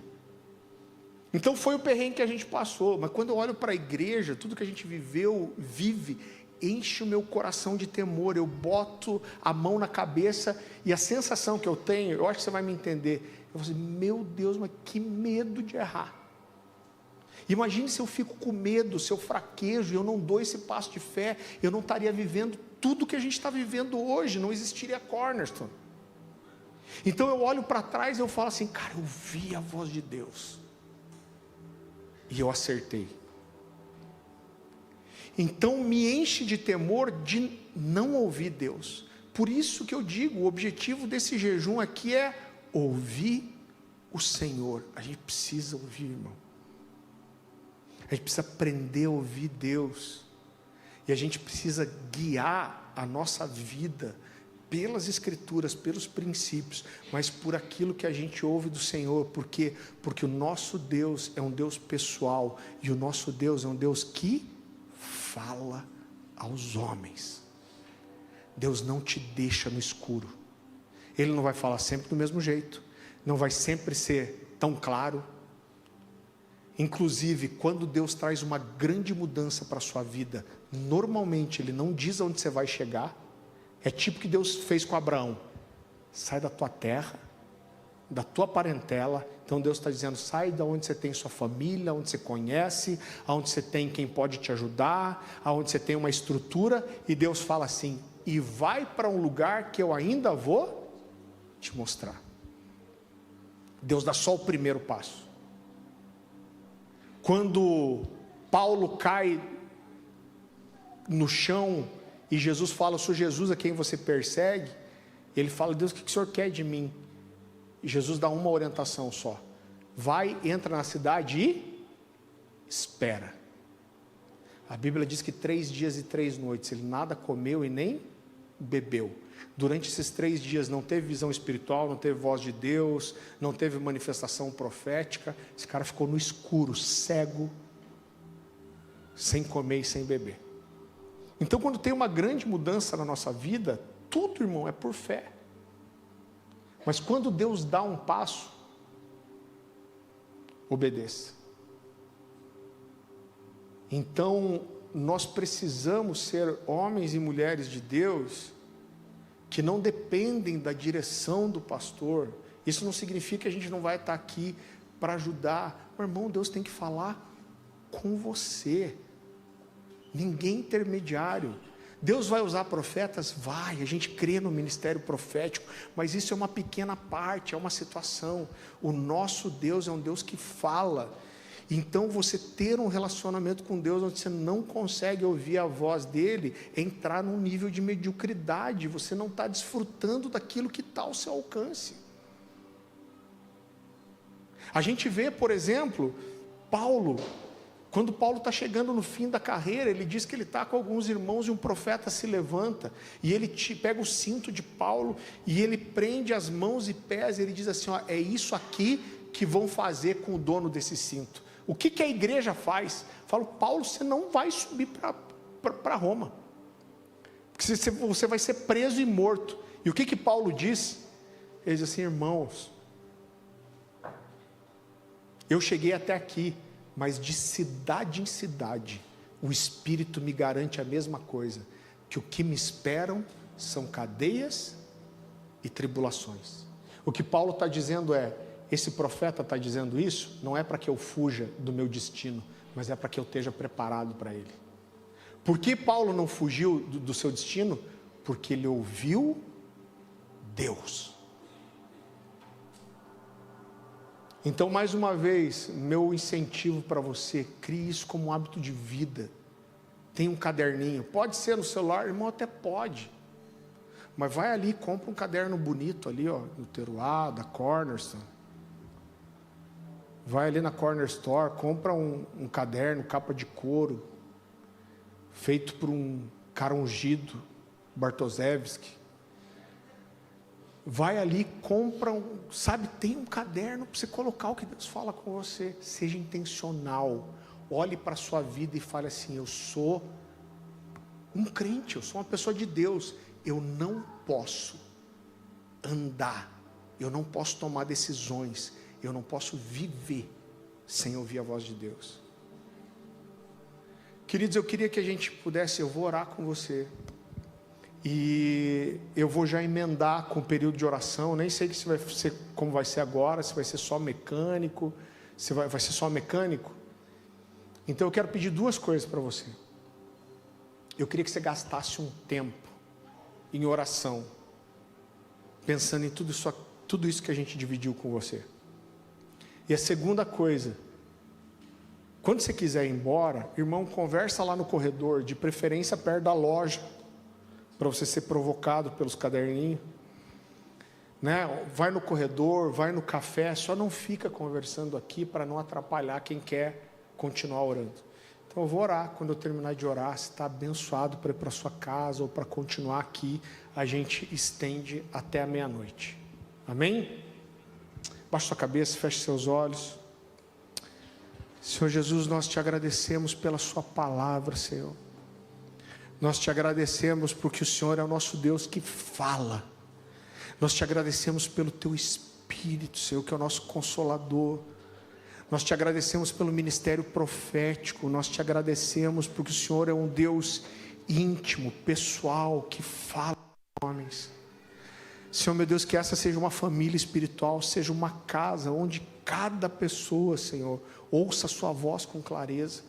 Então foi o perrengue que a gente passou, mas quando eu olho para a igreja, tudo que a gente vive, enche o meu coração de temor. Eu boto a mão na cabeça e a sensação que eu tenho, eu acho que você vai me entender, eu vou dizer, meu Deus, mas que medo de errar. Imagine se eu fico com medo, se eu fraquejo, eu não dou esse passo de fé, eu não estaria vivendo tudo que a gente está vivendo hoje, não existiria Cornerstone. Então eu olho para trás e eu falo assim, cara, eu vi a voz de Deus. E eu acertei. Então me enche de temor de não ouvir Deus. Por isso que eu digo, o objetivo desse jejum aqui é ouvir o Senhor. A gente precisa ouvir, irmão. A gente precisa aprender a ouvir Deus. E a gente precisa guiar a nossa vida pelas Escrituras, pelos princípios, mas por aquilo que a gente ouve do Senhor. Por quê? Porque o nosso Deus é um Deus pessoal, e o nosso Deus é um Deus que fala aos homens. Deus não te deixa no escuro. Ele não vai falar sempre do mesmo jeito, não vai sempre ser tão claro. Inclusive, quando Deus traz uma grande mudança para a sua vida, normalmente Ele não diz aonde você vai chegar. É tipo que Deus fez com Abraão: sai da tua terra, da tua parentela. Então Deus está dizendo, sai da onde você tem sua família, onde você conhece, onde você tem quem pode te ajudar, onde você tem uma estrutura, e Deus fala assim, e vai para um lugar que eu ainda vou te mostrar. Deus dá só o primeiro passo. Quando Paulo cai no chão e Jesus fala, eu sou Jesus a quem você persegue, ele fala, Deus, o que o Senhor quer de mim? E Jesus dá uma orientação só: vai, entra na cidade e espera. A Bíblia diz que 3 dias e 3 noites ele nada comeu e nem bebeu. Durante esses 3 dias não teve visão espiritual, não teve voz de Deus, não teve manifestação profética. Esse cara ficou no escuro, cego, sem comer e sem beber. Então, quando tem uma grande mudança na nossa vida, tudo, irmão, é por fé. Mas quando Deus dá um passo, obedeça. Então, nós precisamos ser homens e mulheres de Deus que não dependem da direção do pastor. Isso não significa que a gente não vai estar aqui para ajudar. Meu irmão, Deus tem que falar com você. Ninguém intermediário. Deus vai usar profetas? Vai, a gente crê no ministério profético, mas isso é uma pequena parte, é uma situação. O nosso Deus é um Deus que fala. Então, você ter um relacionamento com Deus onde você não consegue ouvir a voz dele, é entrar num nível de mediocridade. Você não está desfrutando daquilo que está ao seu alcance. A gente vê, por exemplo, Paulo. Quando Paulo está chegando no fim da carreira, ele diz que ele está com alguns irmãos e um profeta se levanta, e ele pega o cinto de Paulo, e ele prende as mãos e pés, e ele diz assim, ó, é isso aqui que vão fazer com o dono desse cinto. O que a igreja faz? Falo, Paulo, você não vai subir para Roma, porque você vai ser preso e morto. E o que Paulo diz? Ele diz assim, irmãos, eu cheguei até aqui, mas de cidade em cidade, o Espírito me garante a mesma coisa, que o que me esperam são cadeias e tribulações. O que Paulo está dizendo é, esse profeta está dizendo isso, não é para que eu fuja do meu destino, mas é para que eu esteja preparado para ele. Por que Paulo não fugiu do seu destino? Porque ele ouviu Deus. Então, mais uma vez, meu incentivo para você, crie isso como um hábito de vida. Tem um caderninho, pode ser no celular, irmão, até pode. Mas vai ali, compra um caderno bonito ali, ó, no Teruá, da Cornerstone. Vai ali na Corner Store, compra um caderno, capa de couro, feito por um cara ungido, Bartoszewski. Vai ali, compra, tem um caderno para você colocar o que Deus fala com você. Seja intencional, olhe para a sua vida e fale assim, eu sou um crente, eu sou uma pessoa de Deus, eu não posso andar, eu não posso tomar decisões, eu não posso viver sem ouvir a voz de Deus. Queridos, eu queria que a gente pudesse, eu vou orar com você, e eu vou já emendar com o período de oração. Nem sei se vai ser, como vai ser agora, se vai ser só mecânico, se vai ser só mecânico. Então eu quero pedir duas coisas para você. Eu queria que você gastasse um tempo em oração, pensando em tudo isso que a gente dividiu com você. E a segunda coisa, quando você quiser ir embora, irmão, conversa lá no corredor, de preferência perto da loja, para você ser provocado pelos caderninhos, né? Vai no corredor, vai no café, só não fica conversando aqui para não atrapalhar quem quer continuar orando. Então eu vou orar, quando eu terminar de orar, se está abençoado para ir para sua casa ou para continuar aqui, a gente estende até a meia-noite. Amém? Baixe sua cabeça, feche seus olhos. Senhor Jesus, nós te agradecemos pela sua palavra, Senhor. Nós te agradecemos porque o Senhor é o nosso Deus que fala. Nós te agradecemos pelo teu Espírito, Senhor, que é o nosso Consolador. Nós te agradecemos pelo ministério profético. Nós te agradecemos porque o Senhor é um Deus íntimo, pessoal, que fala com os homens. Senhor, meu Deus, que essa seja uma família espiritual, seja uma casa onde cada pessoa, Senhor, ouça a sua voz com clareza.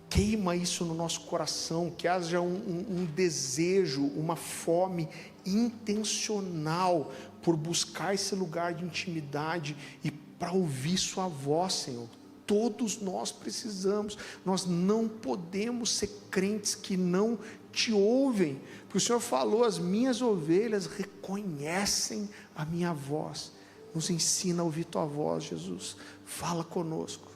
Queima isso no nosso coração, que haja um desejo, uma fome intencional por buscar esse lugar de intimidade e para ouvir sua voz, Senhor. Todos nós precisamos, nós não podemos ser crentes que não te ouvem, porque o Senhor falou, as minhas ovelhas reconhecem a minha voz. Nos ensina a ouvir tua voz, Jesus, fala conosco.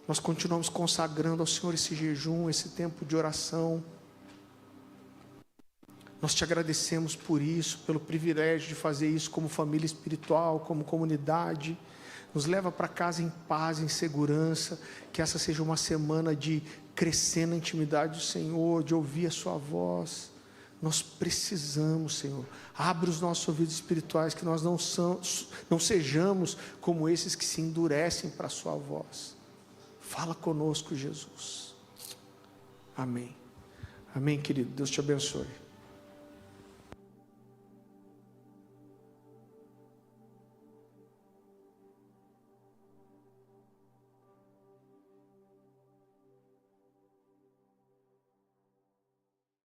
Nós continuamos consagrando ao Senhor esse jejum, esse tempo de oração. Nós te agradecemos por isso, pelo privilégio de fazer isso como família espiritual, como comunidade. Nos leva para casa em paz, em segurança. Que essa seja uma semana de crescer na intimidade do Senhor, de ouvir a sua voz. Nós precisamos, Senhor, abre os nossos ouvidos espirituais, que nós não sejamos como esses que se endurecem para a sua voz. Fala conosco, Jesus. Amém. Amém, querido. Deus te abençoe.